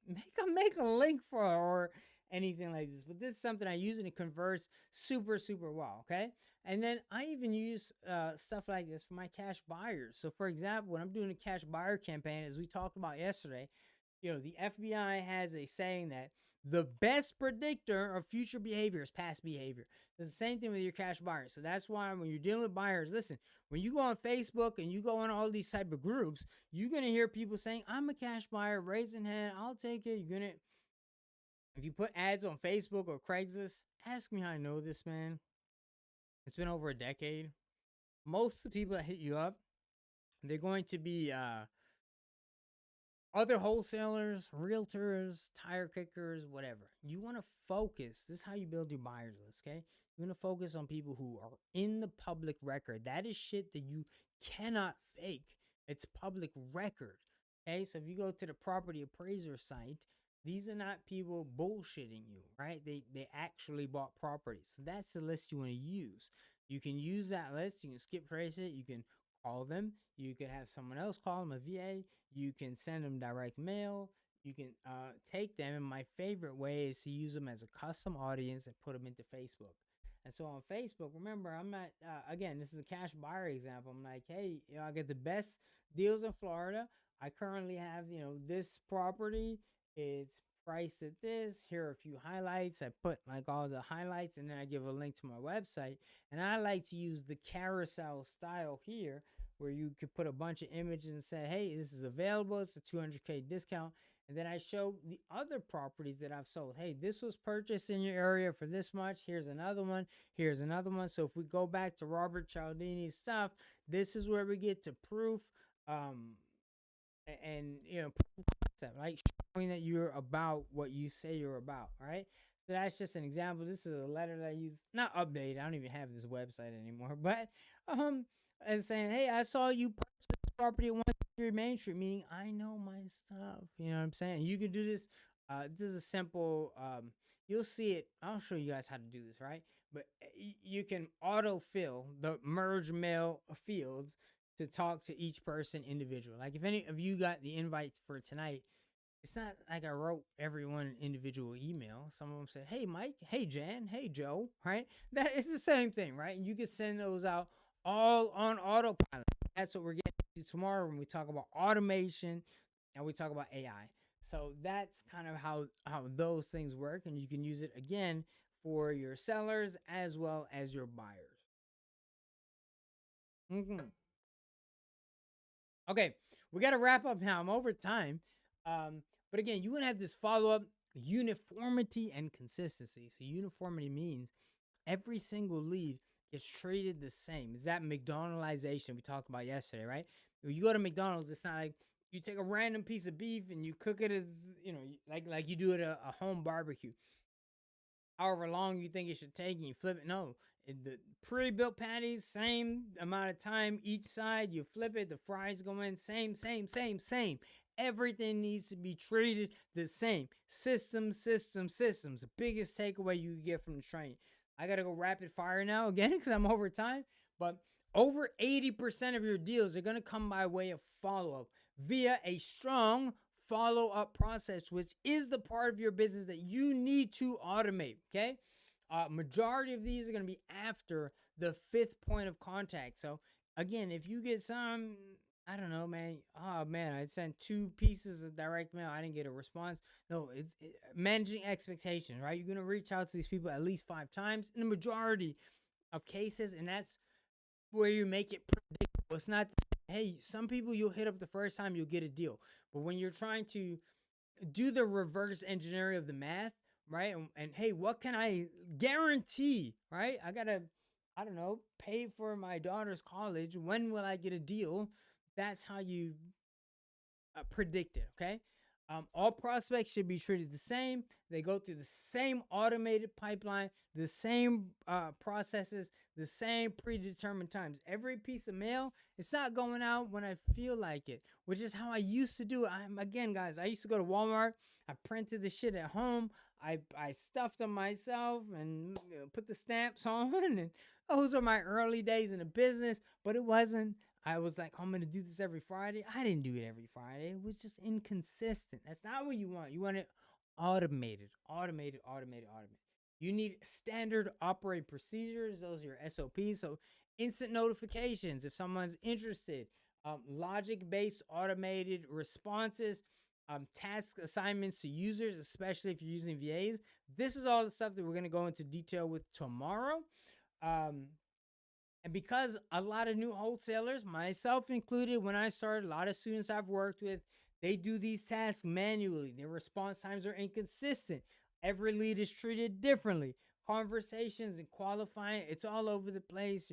make a link for it or anything like this, but this is something I use, and it converts super super well. Okay, and then I even use stuff like this for my cash buyers. So for example, when I'm doing a cash buyer campaign, as we talked about yesterday, the FBI has a saying that the best predictor of future behavior is past behavior. It's the same thing with your cash buyers. So that's why when you're dealing with buyers, listen, when you go on Facebook and you go on all these type of groups, you're going to hear people saying, I'm a cash buyer, raising hand, I'll take it. If you put ads on Facebook or Craigslist, ask me how I know this, man. It's been over a decade. Most of the people that hit you up, they're going to be other wholesalers, realtors, tire kickers, whatever. You want to focus. This is how you build your buyers list, okay? You want to focus on people who are in the public record. That is shit that you cannot fake. It's public record, okay? So if you go to the property appraiser site, these are not people bullshitting you, right? They actually bought properties. So that's the list you want to use. You can use that list. You can skip trace it. You can call them. You can have someone else call them, a VA. You can send them direct mail. You can take them. And my favorite way is to use them as a custom audience and put them into Facebook. And so on Facebook, remember, I'm not, again, this is a cash buyer example. I'm like, hey, I get the best deals in Florida. I currently have, this property. It's priced at this. Here are a few highlights. I put like all the highlights, and then I give a link to my website. And I like to use the carousel style here, where you could put a bunch of images and say, hey, this is available. It's a $200K discount. And then I show the other properties that I've sold. Hey, this was purchased in your area for this much. Here's another one. Here's another one. So if we go back to Robert Cialdini's stuff, this is where we get to proof. Proof of concept, right? Showing that you're about what you say you're about, right? So that's just an example. This is a letter that I use, not updated. I don't even have this website anymore, but as saying, hey, I saw you purchase this property at 123 Main Street, meaning I know my stuff. You know what I'm saying? You can do this. This is a simple. You'll see it. I'll show you guys how to do this, right? But you can autofill the merge mail fields to talk to each person individual. Like if any of you got the invite for tonight, it's not like I wrote everyone an individual email. Some of them said, "Hey Mike, hey Jan, hey Joe," right? That is the same thing, right? And you can send those out all on autopilot. That's what we're getting to tomorrow when we talk about automation and we talk about AI. So that's kind of how those things work, and you can use it again for your sellers as well as your buyers. Mm-hmm. Okay, we got to wrap up now. I'm over time. But again, you want to have this follow up uniformity and consistency. So, uniformity means every single lead gets treated the same. It's that McDonaldization we talked about yesterday, right? When you go to McDonald's, it's not like you take a random piece of beef and you cook it as, like you do at a home barbecue, however long you think it should take, and you flip it. No, the pre-built patties, same amount of time each side. You flip it, the fries go in, same. Everything needs to be treated the same. Systems. The biggest takeaway you get from the training. I gotta go rapid fire now again because I'm over time. But over 80% of your deals are gonna come by way of follow-up via a strong follow up process, which is the part of your business that you need to automate. Okay. Majority of these are going to be after the fifth point of contact. So, again, if you get some, I don't know, man. Oh, man, I sent 2 pieces of direct mail. I didn't get a response. No, it's managing expectations, right? You're going to reach out to these people at least 5 times in the majority of cases. And that's where you make it predictable. It's not, hey, some people you'll hit up the first time, you'll get a deal. But when you're trying to do the reverse engineering of the math, right? And hey, what can I guarantee, right? I don't know, pay for my daughter's college. When will I get a deal? That's how you predict it, okay? All prospects should be treated the same. They go through the same automated pipeline, the same processes, the same predetermined times. Every piece of mail, it's not going out when I feel like it, which is how I used to do it. Again, guys, I used to go to Walmart. I printed the shit at home. I stuffed them myself and put the stamps on. And those are my early days in the business, but it wasn't. I was like, I'm going to do this every Friday. I didn't do it every Friday. It was just inconsistent. That's not what you want. You want it automated. You need standard operating procedures. Those are your SOPs. So, instant notifications if someone's interested, logic based automated responses, task assignments to users, especially if you're using VAs. This is all the stuff that we're going to go into detail with tomorrow. And because a lot of new wholesalers, myself included, when I started, a lot of students I've worked with, they do these tasks manually. Their response times are inconsistent. Every lead is treated differently. Conversations and qualifying, it's all over the place.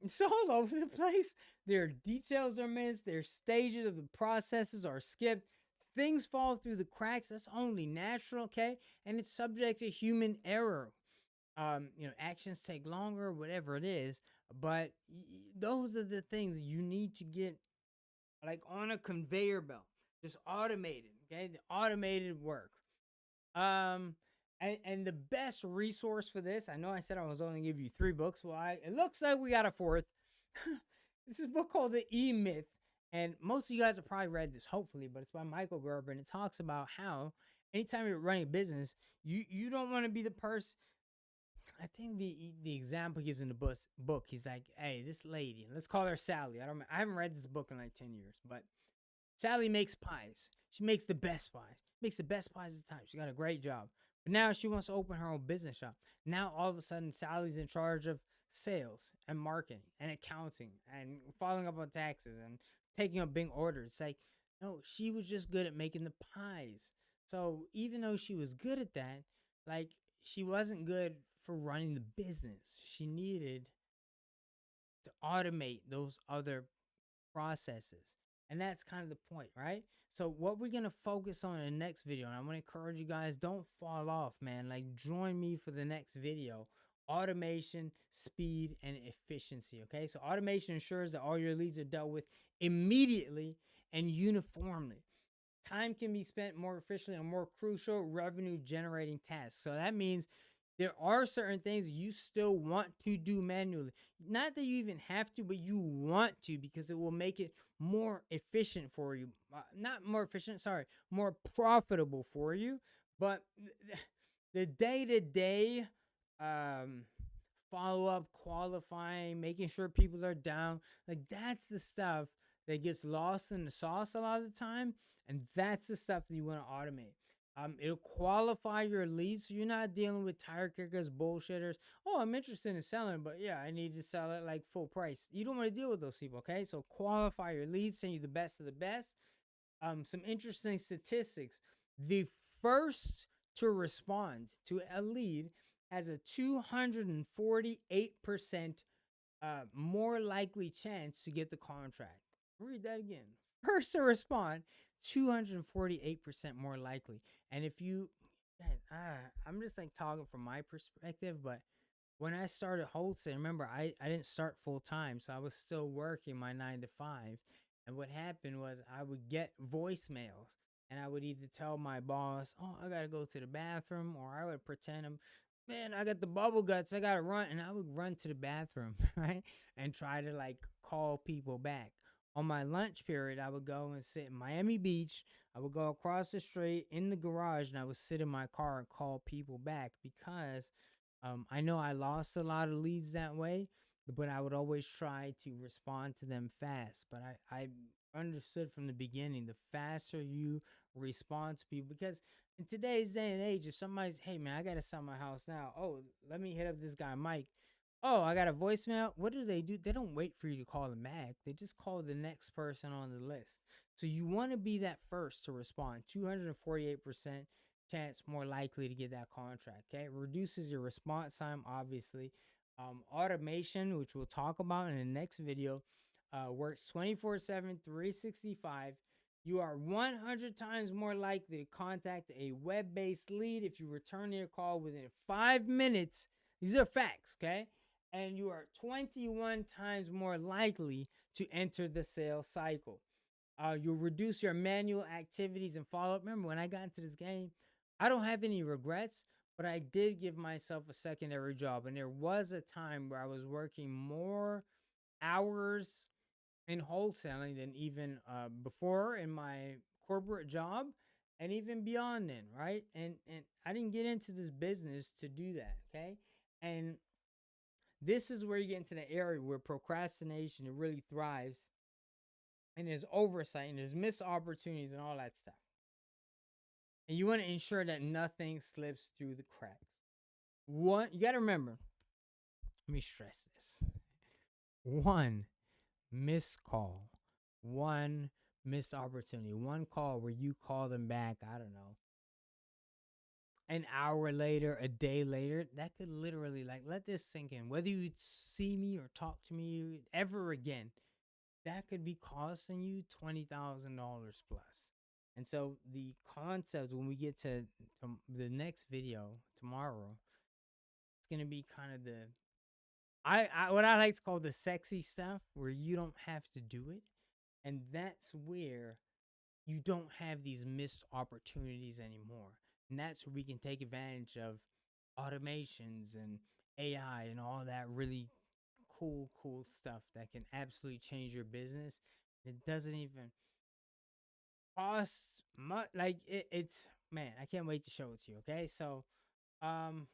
It's all over the place. Their details are missed. Their stages of the processes are skipped. Things fall through the cracks. That's only natural, okay? And it's subject to human error. Actions take longer, whatever it is. But those are the things you need to get like on a conveyor belt, just automated. Okay, the automated work. And the best resource for this, I know I said I was only give you 3 books. Well, it looks like we got a fourth. This is a book called The E Myth, and most of you guys have probably read this, hopefully, but it's by Michael Gerber, and it talks about how anytime you're running a business, you don't want to be the person. I think the example he gives in the book, he's like, hey, this lady, let's call her Sally. I haven't read this book in like 10 years, but Sally makes pies. She makes the best pies. Makes the best pies at the time. She got a great job. But now she wants to open her own business shop. Now all of a sudden Sally's in charge of sales and marketing and accounting and following up on taxes and taking up big orders. It's like, no, she was just good at making the pies. So even though she was good at that, like she wasn't good for running the business. She needed to automate those other processes. And that's kind of the point, right? So what we're going to focus on in the next video, and I want to encourage you guys, don't fall off, man. Like join me for the next video. Automation, speed, and efficiency. Okay. So automation ensures that all your leads are dealt with immediately and uniformly. Time can be spent more efficiently on more crucial revenue generating tasks. So that means There are certain things you still want to do manually. Not that you even have to, but you want to because it will make it more efficient for you. Not more efficient, sorry, more profitable for you. But the day to day follow up, qualifying, making sure people are down, like that's the stuff that gets lost in the sauce a lot of the time. And that's the stuff that you want to automate. It'll qualify your leads so you're not dealing with tire kickers, bullshitters. Oh, I'm interested in selling, but yeah, I need to sell it like full price. You don't want to deal with those people, okay? So qualify your leads, send you the best of the best. Some interesting statistics. The first to respond to a lead has a 248% more likely chance to get the contract. Read that again. First to respond, 248% more likely. And if you, I'm just like talking from my perspective, but when I started wholesale, remember, I didn't start full time, so I was still working my 9 to 5. And what happened was I would get voicemails and I would either tell my boss, oh, I got to go to the bathroom, or I would pretend man, I got the bubble guts, I got to run. And I would run to the bathroom, right? And try to like call people back. On my lunch period, I would go and sit in Miami Beach. I would go across the street in the garage and I would sit in my car and call people back because I know I lost a lot of leads that way, but I would always try to respond to them fast. But I understood from the beginning, the faster you respond to people, because in today's day and age, if somebody's, hey man, I gotta sell my house now. Oh, let me hit up this guy Mike. Oh, I got a voicemail. What do? They don't wait for you to call them back. They just call the next person on the list. So you want to be that first to respond. 248% chance more likely to get that contract. Okay, it reduces your response time, obviously. Automation, which we'll talk about in the next video, works 24/7, 365. You are 100 times more likely to contact a web-based lead if you return their call within 5 minutes. These are facts, okay? And you are 21 times more likely to enter the sales cycle. You'll reduce your manual activities and follow up. Remember, when I got into this game, I don't have any regrets, but I did give myself a secondary job. And there was a time where I was working more hours in wholesaling than even before in my corporate job, and even beyond then, right? And I didn't get into this business to do that, okay? And this is where you get into the area where procrastination really thrives, and there's oversight and there's missed opportunities and all that stuff. And you want to ensure that nothing slips through the cracks. One, you got to remember, let me stress this. One missed call, one missed opportunity, one call where you call them back, I don't know, an hour later, a day later, that could literally, like, let this sink in. Whether you see me or talk to me ever again, that could be costing you $20,000 plus. And so the concept, when we get to the next video tomorrow, it's gonna be kind of the I what I like to call the sexy stuff, where you don't have to do it, and that's where you don't have these missed opportunities anymore. And that's where we can take advantage of automations and AI and all that really cool stuff that can absolutely change your business. It doesn't even cost much. Like it's, man, I can't wait to show it to you. Okay, so um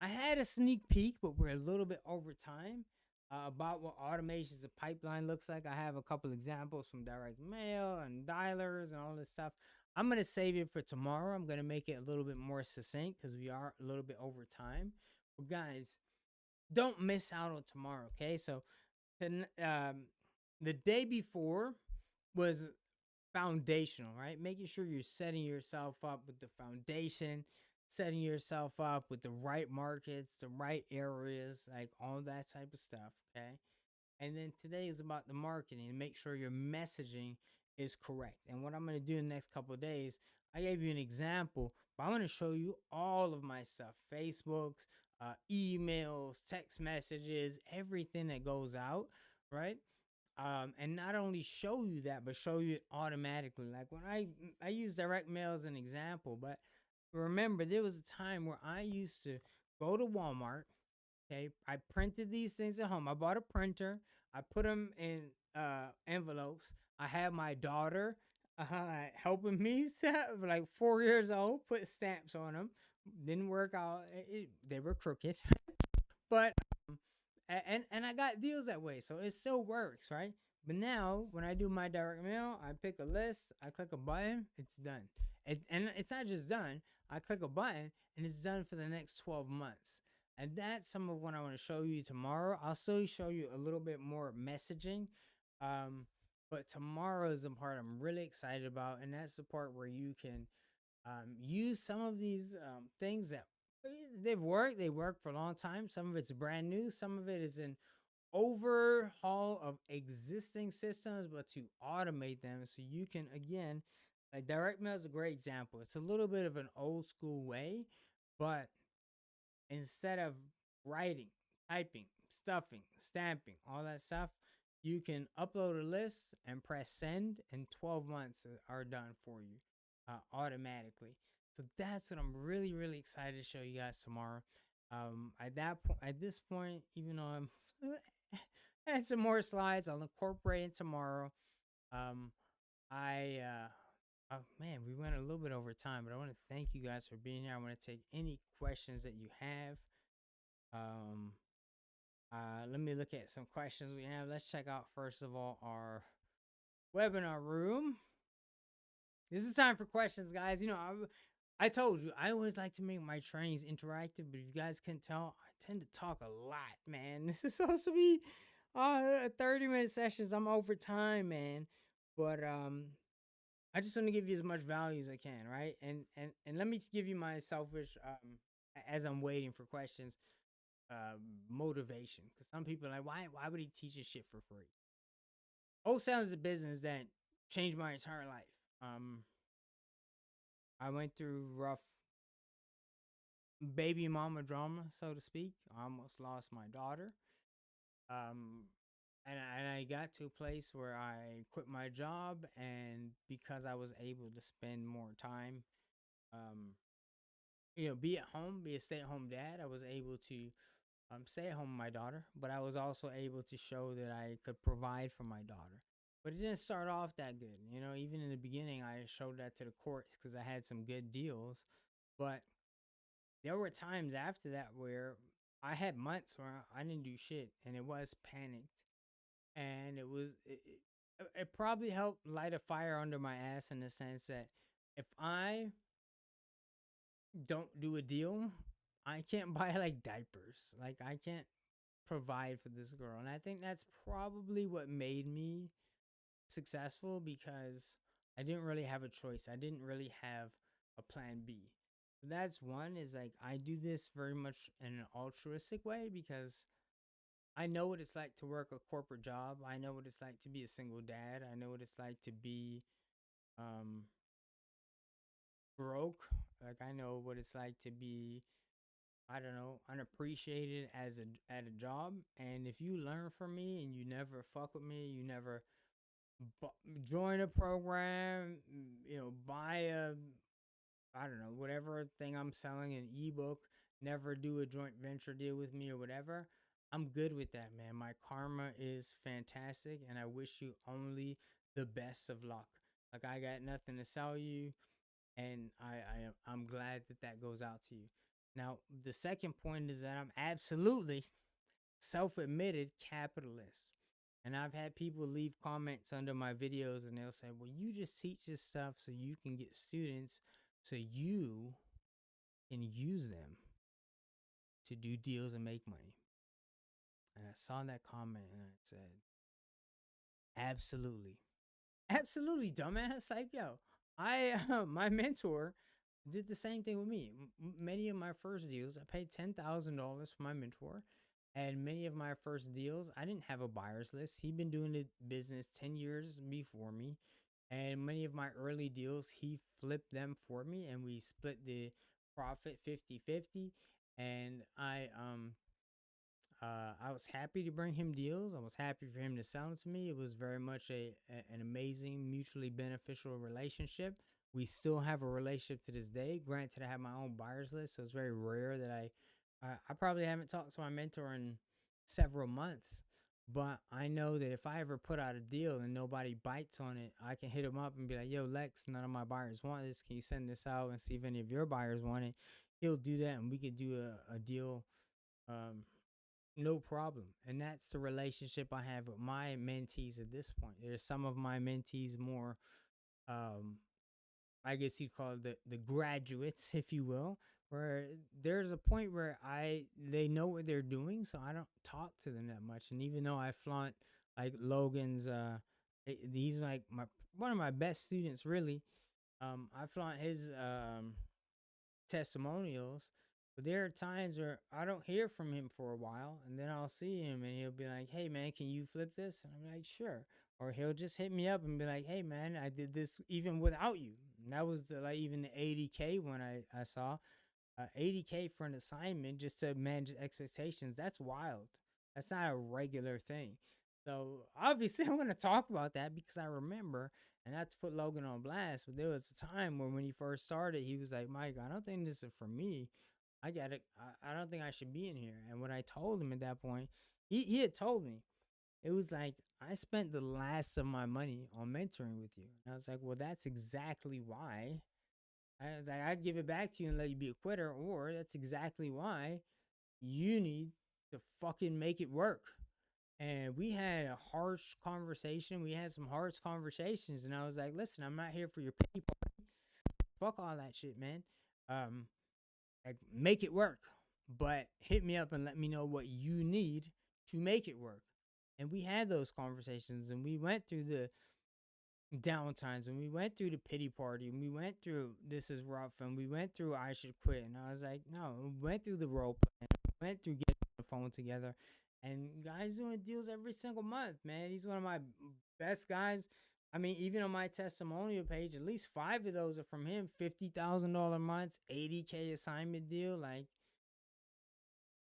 I had a sneak peek, but we're a little bit over time, about what automations of pipeline looks like. I have a couple examples from direct mail and dialers and all this stuff. I'm going to save it for tomorrow. I'm going to make it a little bit more succinct because we are a little bit over time. But guys, don't miss out on tomorrow, okay? So the day before was foundational, right? Making sure you're setting yourself up with the foundation, setting yourself up with the right markets, the right areas, like all that type of stuff, okay? And then today is about the marketing and make sure your messaging is correct. And what I'm going to do in the next couple of days, I gave you an example, but I'm going to show you all of my stuff: Facebooks, emails, text messages, everything that goes out, right? And not only show you that, but show you it automatically. Like when I use direct mail as an example, but remember there was a time where I used to go to Walmart. Okay, I printed these things at home. I bought a printer. I put them in envelopes. I had my daughter helping me, like 4 years old, put stamps on them. Didn't work out. They were crooked, but and I got deals that way, so it still works, right? But now when I do my direct mail, I pick a list, I click a button, it's done. And it's not just done. I click a button and it's done for the next 12 months. And that's some of what I want to show you tomorrow. I'll still show you a little bit more messaging. Um, but tomorrow is the part I'm really excited about, and that's the part where you can use some of these things that they've worked. They work for a long time. Some of it's brand new. Some of it is an overhaul of existing systems, but to automate them so you can, again, like direct mail is a great example. It's a little bit of an old school way, but instead of writing, typing, stuffing, stamping, all that stuff, you can upload a list and press send, and 12 months are done for you automatically. So that's what I'm really, really excited to show you guys tomorrow. At this point, even though I'm add some more slides, I'll incorporate it tomorrow. Um, oh man, we went a little bit over time, but I want to thank you guys for being here. I want to take any questions that you have. Um, let me look at some questions we have. Let's check out first of all our webinar room. This is time for questions, guys. You know, I told you I always like to make my trainings interactive, but if you guys can tell, I tend to talk a lot, man. This is supposed to be 30-minute sessions. I'm over time, man. But I just want to give you as much value as I can, right? And let me give you my selfish as I'm waiting for questions, motivation. Because some people are like, why would he teach this shit for free? Wholesale is a business that changed my entire life. I went through rough baby mama drama, so to speak. I almost lost my daughter. And I got to a place where I quit my job, and because I was able to spend more time, um, be at home, be a stay-at-home dad, I was able to stay at home with my daughter, but I was also able to show that I could provide for my daughter. But it didn't start off that good. Even in the beginning, I showed that to the courts because I had some good deals. But there were times after that where I had months where I didn't do shit, and it was panicked. And it probably helped light a fire under my ass in the sense that if I don't do a deal, I can't buy like diapers. Like I can't provide for this girl. And I think that's probably what made me successful, because I didn't really have a choice. I didn't really have a plan B. So that's one, is like I do this very much in an altruistic way because I know what it's like to work a corporate job. I know what it's like to be a single dad. I know what it's like to be um broke. Like I know what it's like to be, I don't know, unappreciated at a job. And if you learn from me and you never fuck with me, you never join a program, buy a, I don't know, whatever thing I'm selling, an ebook, never do a joint venture deal with me or whatever, I'm good with that, man. My karma is fantastic, and I wish you only the best of luck. Like I got nothing to sell you, and I'm glad that that goes out to you. Now, the second point is that I'm absolutely self-admitted capitalist. And I've had people leave comments under my videos and they'll say, well, you just teach this stuff so you can get students so you can use them to do deals and make money. And I saw that comment and I said, absolutely. Absolutely, dumbass. Like, yo, my mentor did the same thing with me. Many of my first deals, I paid $10,000 for my mentor. And many of my first deals, I didn't have a buyer's list. He'd been doing the business 10 years before me. And many of my early deals, he flipped them for me and we split the profit 50-50. And I was happy to bring him deals. I was happy for him to sell them to me. It was very much an amazing, mutually beneficial relationship. We still have a relationship to this day. Granted, I have my own buyer's list, so it's very rare that I I probably haven't talked to my mentor in several months, but I know that if I ever put out a deal and nobody bites on it, I can hit him up and be like, "Yo, Lex, none of my buyers want this. Can you send this out and see if any of your buyers want it?" He'll do that, and we could do a deal, um, no problem. And that's the relationship I have with my mentees at this point. There's some of my mentees more, um, I guess you call it the graduates, if you will, where there's a point where they know what they're doing, so I don't talk to them that much. And even though I flaunt like Logan's, he's like my one of my best students, really. I flaunt his testimonials, but there are times where I don't hear from him for a while, and then I'll see him, and he'll be like, "Hey man, can you flip this?" And I'm like, "Sure." Or he'll just hit me up and be like, "Hey man, I did this even without you." And that was the like even the 80K one I saw. 80K for an assignment just to manage expectations. That's wild. That's not a regular thing. So obviously I'm gonna talk about that because I remember, and not to put Logan on blast, but there was a time when he first started, he was like, "Mike, I don't think this is for me. I got it. I don't think I should be in here." And when I told him at that point, he had told me, it was like, "I spent the last of my money on mentoring with you." And I was like, "Well, that's exactly why." I was like, "I'd give it back to you and let you be a quitter, or that's exactly why you need to fucking make it work." And we had a harsh conversation. We had some harsh conversations, and I was like, "Listen, I'm not here for your pity party. Fuck all that shit, man. Um, like, make it work, but hit me up and let me know what you need to make it work." And we had those conversations, and we went through the downtimes, and we went through the pity party, and we went through this is rough, and we went through I should quit. And I was like, no, we went through the role play, we went through getting the phone together, and guys doing deals every single month, man. He's one of my best guys. I mean, even on my testimonial page, at least 5 of those are from him. $50,000 months, 80K assignment deal. Like,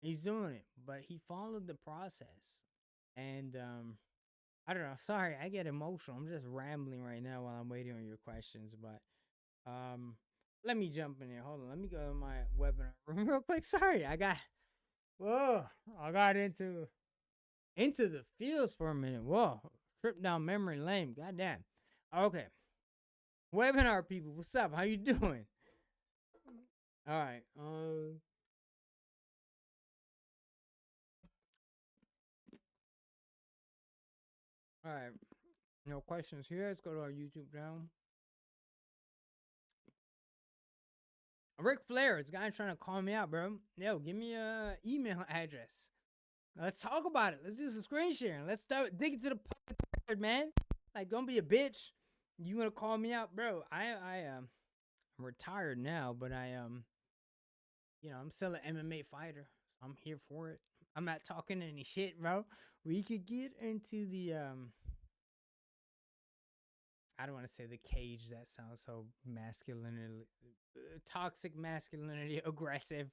he's doing it, but he followed the process. And I don't know. Sorry, I get emotional. I'm just rambling right now while I'm waiting on your questions. But um, let me jump in there. Hold on. Let me go to my webinar room real quick. Sorry, whoa, I got into the fields for a minute. Whoa, trip down memory lane. Goddamn. Okay, webinar people, what's up? How you doing? All right. All right. No questions here. Let's go to our YouTube channel. Ric Flair, this guy trying to call me out, bro. Yo, give me a email address. Let's talk about it. Let's do some screen sharing. Let's start digging to the part, man. Like, don't be a bitch. You wanna call me out, bro? I'm retired now, but I'm still an MMA fighter. So I'm here for it. I'm not talking any shit, bro. We could get into the I don't want to say the cage. That sounds so masculine, toxic masculinity, aggressive.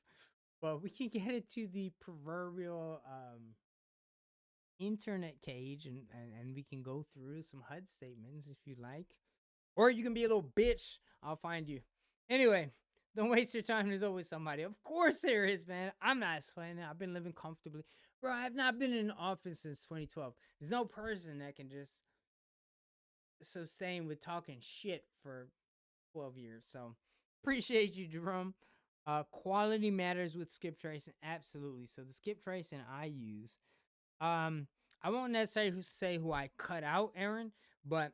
But we can get into the proverbial internet cage, and we can go through some HUD statements if you like. Or you can be a little bitch. I'll find you. Anyway, don't waste your time. There's always somebody. Of course there is, man. I'm not sweating. I've been living comfortably. Bro, I have not been in an office since 2012. There's no person that can just sustain with talking shit for 12 years. So appreciate you, Jerome. Quality matters with skip tracing. Absolutely. So the skip tracing I use, I won't necessarily say who I cut out, Aaron, but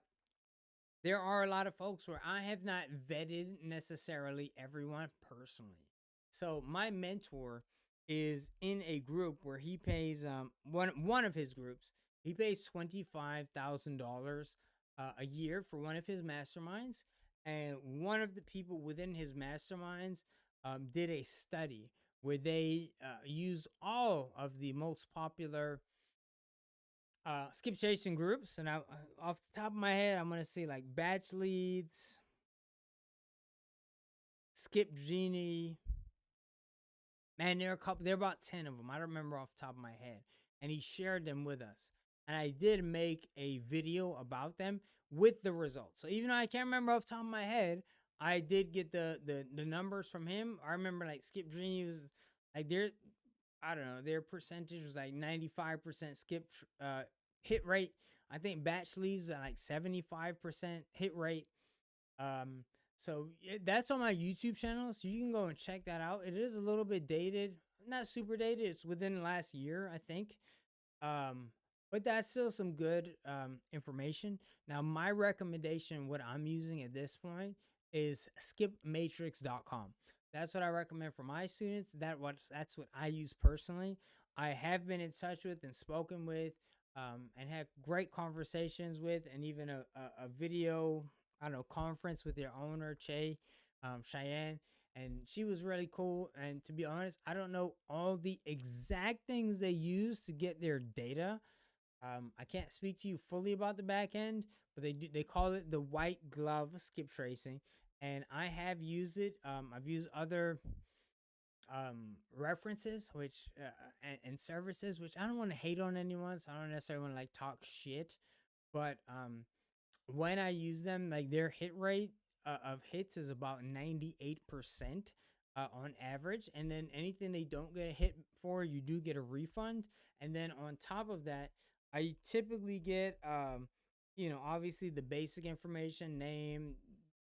there are a lot of folks where I have not vetted necessarily everyone personally. So my mentor is in a group where he pays one of his groups. He pays $25,000 a year for one of his masterminds, and one of the people within his masterminds did a study where they use all of the most popular skip chasing groups. And off the top of my head, I'm gonna say like Batch Leads, Skip Genie. Man, there are a couple. There are about 10 of them. I don't remember off the top of my head. And he shared them with us. And I did make a video about them with the results. So even though I can't remember off the top of my head, I did get the numbers from him. I remember like Skip Genie was like I don't know, their percentage was like 95% hit rate. I think batch leads are like 75% hit rate. Um, that's on my YouTube channel, so you can go and check that out. It is a little bit dated, not super dated. It's within the last year, I think. Um, but that's still some good information. Now, my recommendation, what I'm using at this point, is skipmatrix.com. That's what I recommend for my students. That's what I use personally. I have been in touch with and spoken with, and had great conversations with, and even a video, I don't know, conference with their owner, Cheyenne, and she was really cool. And to be honest, I don't know all the exact things they use to get their data. I can't speak to you fully about the back end, but they call it the white glove skip tracing, and I have used it. I've used other references, and services, which I don't want to hate on anyone, so I don't necessarily want to like talk shit, but when I use them, like their hit rate of hits is about 98% on average. And then anything they don't get a hit for, you do get a refund. And then on top of that, I typically get, obviously the basic information, name,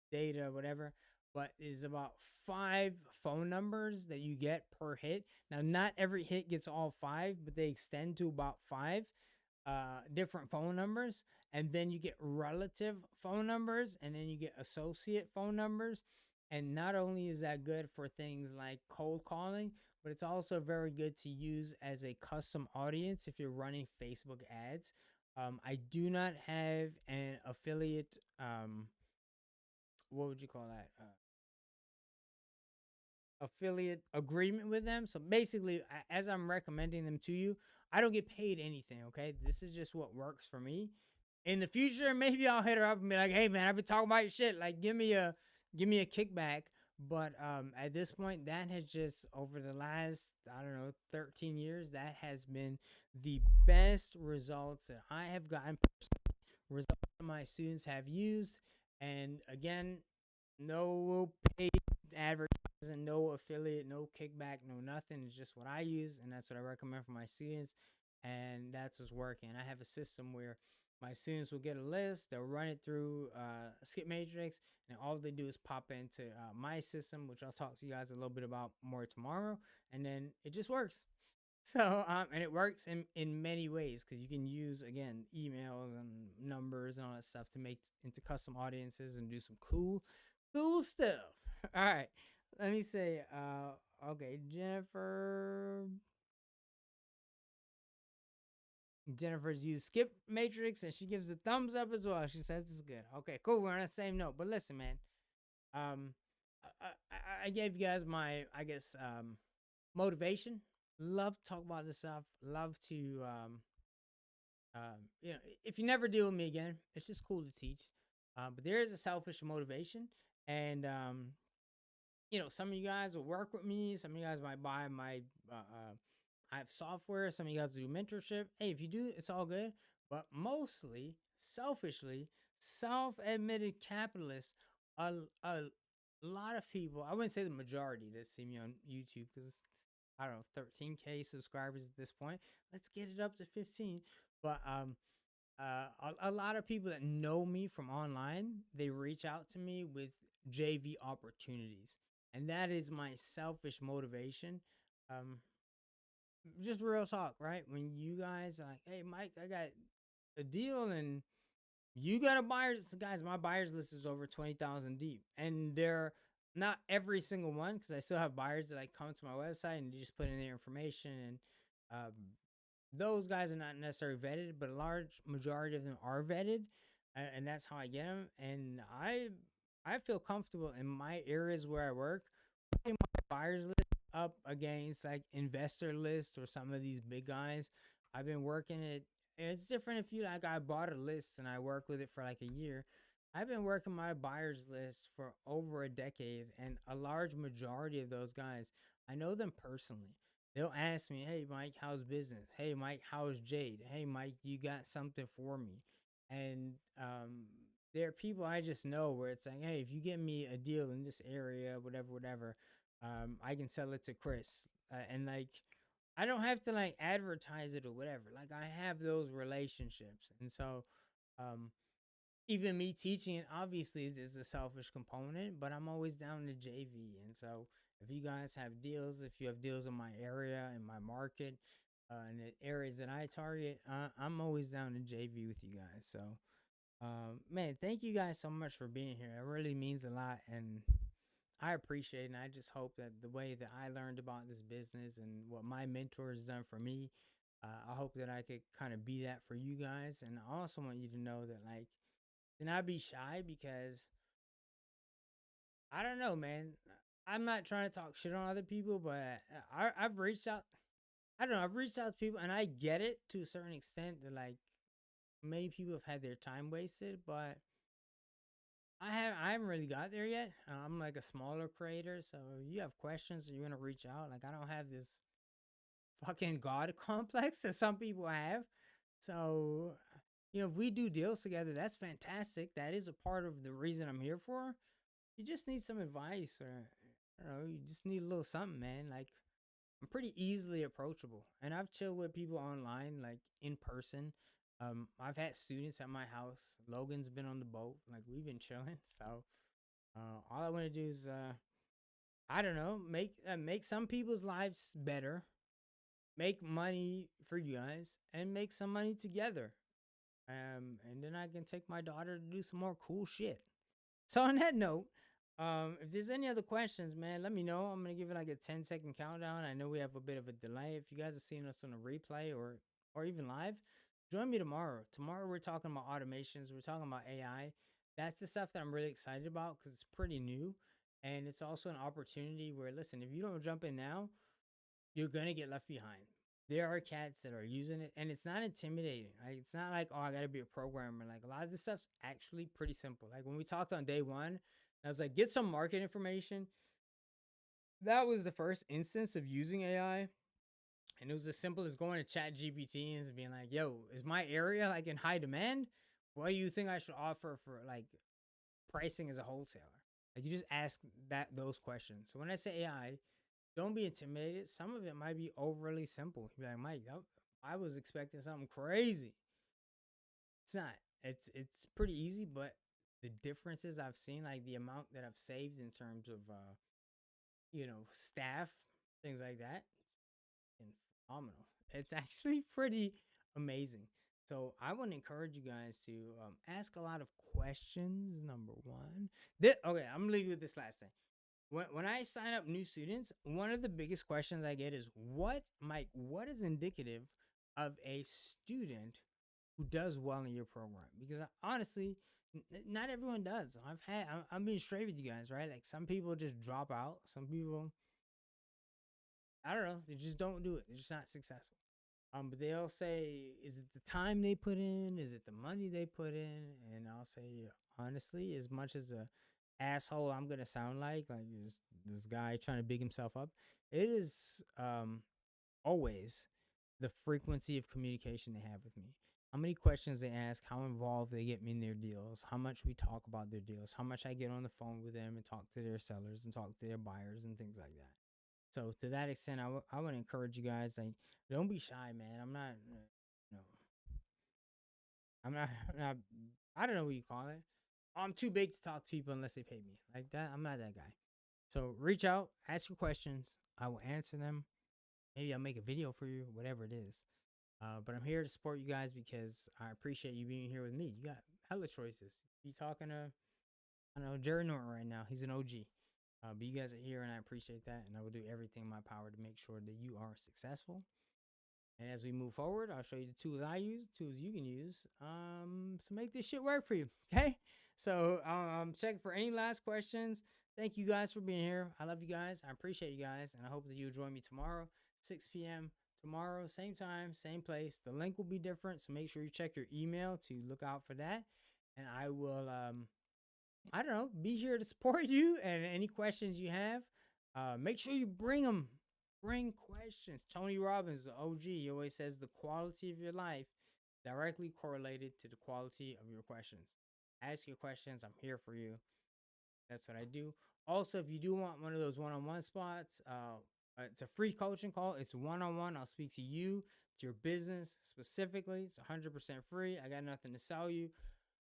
data, whatever, but is about 5 phone numbers that you get per hit. Now, not every hit gets all 5, but they extend to about 5 different phone numbers, and then you get relative phone numbers, and then you get associate phone numbers. And not only is that good for things like cold calling, but it's also very good to use as a custom audience if you're running Facebook ads. I do not have an affiliate, what would you call that, affiliate agreement with them. So basically, as I'm recommending them to you, I don't get paid anything. Okay, this is just what works for me. In the future, maybe I'll hit her up and be like, "Hey, man, I've been talking about your shit. Like, give me a kickback." But at this point, that has just over the last, I don't know, 13 years, that has been the best results that I have gotten. Results that my students have used, and again, no paid advertising, no affiliate, no kickback, no nothing. It's just what I use, and that's what I recommend for my students, and that's what's working. I have a system where my students will get a list, they'll run it through Skip Matrix, and all they do is pop into my system, which I'll talk to you guys a little bit about more tomorrow, and then it just works. So, and it works in many ways, because you can use, again, emails and numbers and all that stuff to make into custom audiences and do some cool stuff. All right, let me say, okay, Jennifer's used Skip Matrix, and she gives a thumbs up as well. She says it's good. Okay, cool. We're on the same note. But listen, man, um, I gave you guys my, I guess, motivation. Love to talk about this stuff. Love to, if you never deal with me again, it's just cool to teach. But there is a selfish motivation, and some of you guys will work with me. Some of you guys might buy my, I have software. Some of you guys do mentorship. Hey, if you do, it's all good. But mostly, selfishly, self-admitted capitalists, a lot of people, I wouldn't say the majority that see me on YouTube, because I don't know, 13K subscribers at this point. Let's get it up to 15. But a lot of people that know me from online, they reach out to me with JV opportunities, and that is my selfish motivation. Um, just real talk, right? When you guys are like, "Hey, Mike, I got a deal," and you got a buyers, guys, my buyers list is over 20,000 deep, and they're not every single one, because I still have buyers that like come to my website and just put in their information, and um, those guys are not necessarily vetted, but a large majority of them are vetted, and that's how I get them. And I feel comfortable in my areas where I work, putting my buyers list up against like investor list or some of these big guys. I've been working it. It's different if you like. I bought a list and I worked with it for like a year. I've been working my buyers list for over a decade, and a large majority of those guys, I know them personally. They'll ask me, "Hey, Mike, how's business? Hey, Mike, how's Jade? Hey, Mike, you got something for me?" And there are people I just know where it's like, "Hey, if you get me a deal in this area, whatever, whatever, I can sell it to Chris." And like, I don't have to like advertise it or whatever. Like I have those relationships. And so um even me teaching it, obviously there's a selfish component, but I'm always down to JV. And so if you guys have deals, if you have deals in my area, in my market, in the areas that I target, I'm always down to JV with you guys. So man, thank you guys so much for being here. It really means a lot, and I appreciate it. And I just hope that the way that I learned about this business and what my mentor has done for me, I hope that I could kind of be that for you guys. And I also want you to know that, like, do not be shy because I don't know, man. I'm not trying to talk shit on other people, but I've reached out. I don't know. I've reached out to people, and I get it to a certain extent that like many people have had their time wasted, but I haven't really got there yet. I'm like a smaller creator, so if you have questions or you want to reach out, like I don't have this fucking god complex that some people have. So if we do deals together, that's fantastic. That is a part of the reason I'm here for. You just need some advice, or I don't know, you just need a little something, man. Like I'm pretty easily approachable, and I've chilled with people online, like in person. I've had students at my house. Logan's been on the boat, like we've been chilling. So all I want to do is, I don't know, make some people's lives better, make money for you guys, and make some money together. And then I can take my daughter to do some more cool shit. So on that note, if there's any other questions, man, let me know. I'm gonna give it like a 10-second countdown. I know we have a bit of a delay. If you guys are seeing us on a replay or even live, join me tomorrow. Tomorrow we're talking about automations. We're talking about AI. That's the stuff that I'm really excited about because it's pretty new, and it's also an opportunity where, listen, if you don't jump in now, you're gonna get left behind. There are cats that are using it, and it's not intimidating. Like it's not like, oh, I gotta be a programmer. Like a lot of this stuff's actually pretty simple. Like when we talked on day one, I was like, get some market information. That was the first instance of using AI, and it was as simple as going to Chat GPT and being like, "Yo, is my area like in high demand? What do you think I should offer for like pricing as a wholesaler?" Like you just ask those questions. So when I say AI, don't be intimidated. Some of it might be overly simple. You're like, Mike, I was expecting something crazy. It's not. It's pretty easy, but the differences I've seen, like the amount that I've saved in terms of staff, things like that, and phenomenal. It's actually pretty amazing. So I want to encourage you guys to ask a lot of questions. Number one, okay, I'm gonna leave you with this last thing. When I sign up new students, one of the biggest questions I get is what is indicative of a student who does well in your program? Because honestly, not everyone does. I'm being straight with you guys, right? Like some people just drop out. Some people, I don't know, they just don't do it. They're just not successful. But they'll say, is it the time they put in? Is it the money they put in? And I'll say, honestly, as much as a asshole I'm gonna sound like this guy trying to big himself up, it is always the frequency of communication they have with me. How many questions they ask, how involved they get me in their deals, how much we talk about their deals, how much I get on the phone with them and talk to their sellers and talk to their buyers and things like that. So to that extent, I want to encourage you guys, like, don't be shy, man. I'm not, no, I'm not, I'm not, I don't know what you call it. I'm too big to talk to people unless they pay me like that. I'm not that guy. So reach out, ask your questions. I will answer them. Maybe I'll make a video for you, whatever it is. But I'm here to support you guys because I appreciate you being here with me. You got hella choices. You talking to, I don't know, Jerry Norton right now. He's an OG. But you guys are here, and I appreciate that. And I will do everything in my power to make sure that you are successful. And as we move forward, I'll show you the tools I use, tools you can use to make this shit work for you. Okay? So check for any last questions. Thank you guys for being here. I love you guys. I appreciate you guys. And I hope that you'll join me tomorrow, 6 p.m. Tomorrow, same time, same place. The link will be different. So make sure you check your email to look out for that. And I will I don't know, be here to support you. And any questions you have, make sure you bring them. Bring questions. Tony Robbins, the OG, he always says the quality of your life directly correlated to the quality of your questions. Ask your questions. I'm here for you. That's what I do. Also, if you do want one of those one-on-one spots, It's a free coaching call. It's one-on-one. I'll speak to you, to your business specifically. It's 100% free. I got nothing to sell you.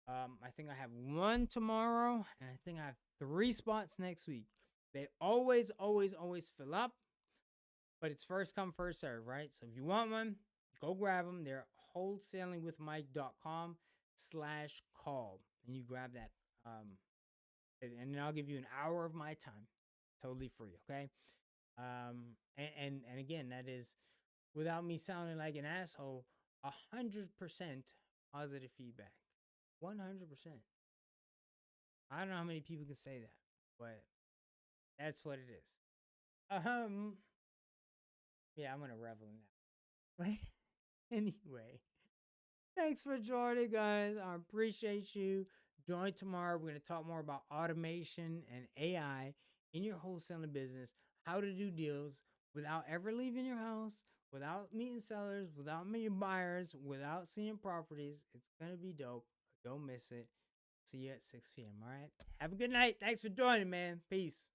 I think I have one tomorrow, and I think I have 3 spots next week. They always, always, always fill up, but it's first come, first serve, right? So if you want one, go grab them. They're wholesalingwithmike.com/call, and you grab that. And then I'll give you an hour of my time, totally free, okay? And again, that is without me sounding like an asshole, 100% positive feedback. 100%. I don't know how many people can say that, but that's what it is. Yeah, I'm gonna revel in that. Anyway, thanks for joining, guys. I appreciate you. Join tomorrow. We're gonna talk more about automation and AI in your wholesaling business, how to do deals without ever leaving your house, without meeting sellers, without meeting buyers, without seeing properties. It's gonna be dope. Don't miss it. See you at 6 p.m. All right. Have a good night. Thanks for joining, man. Peace.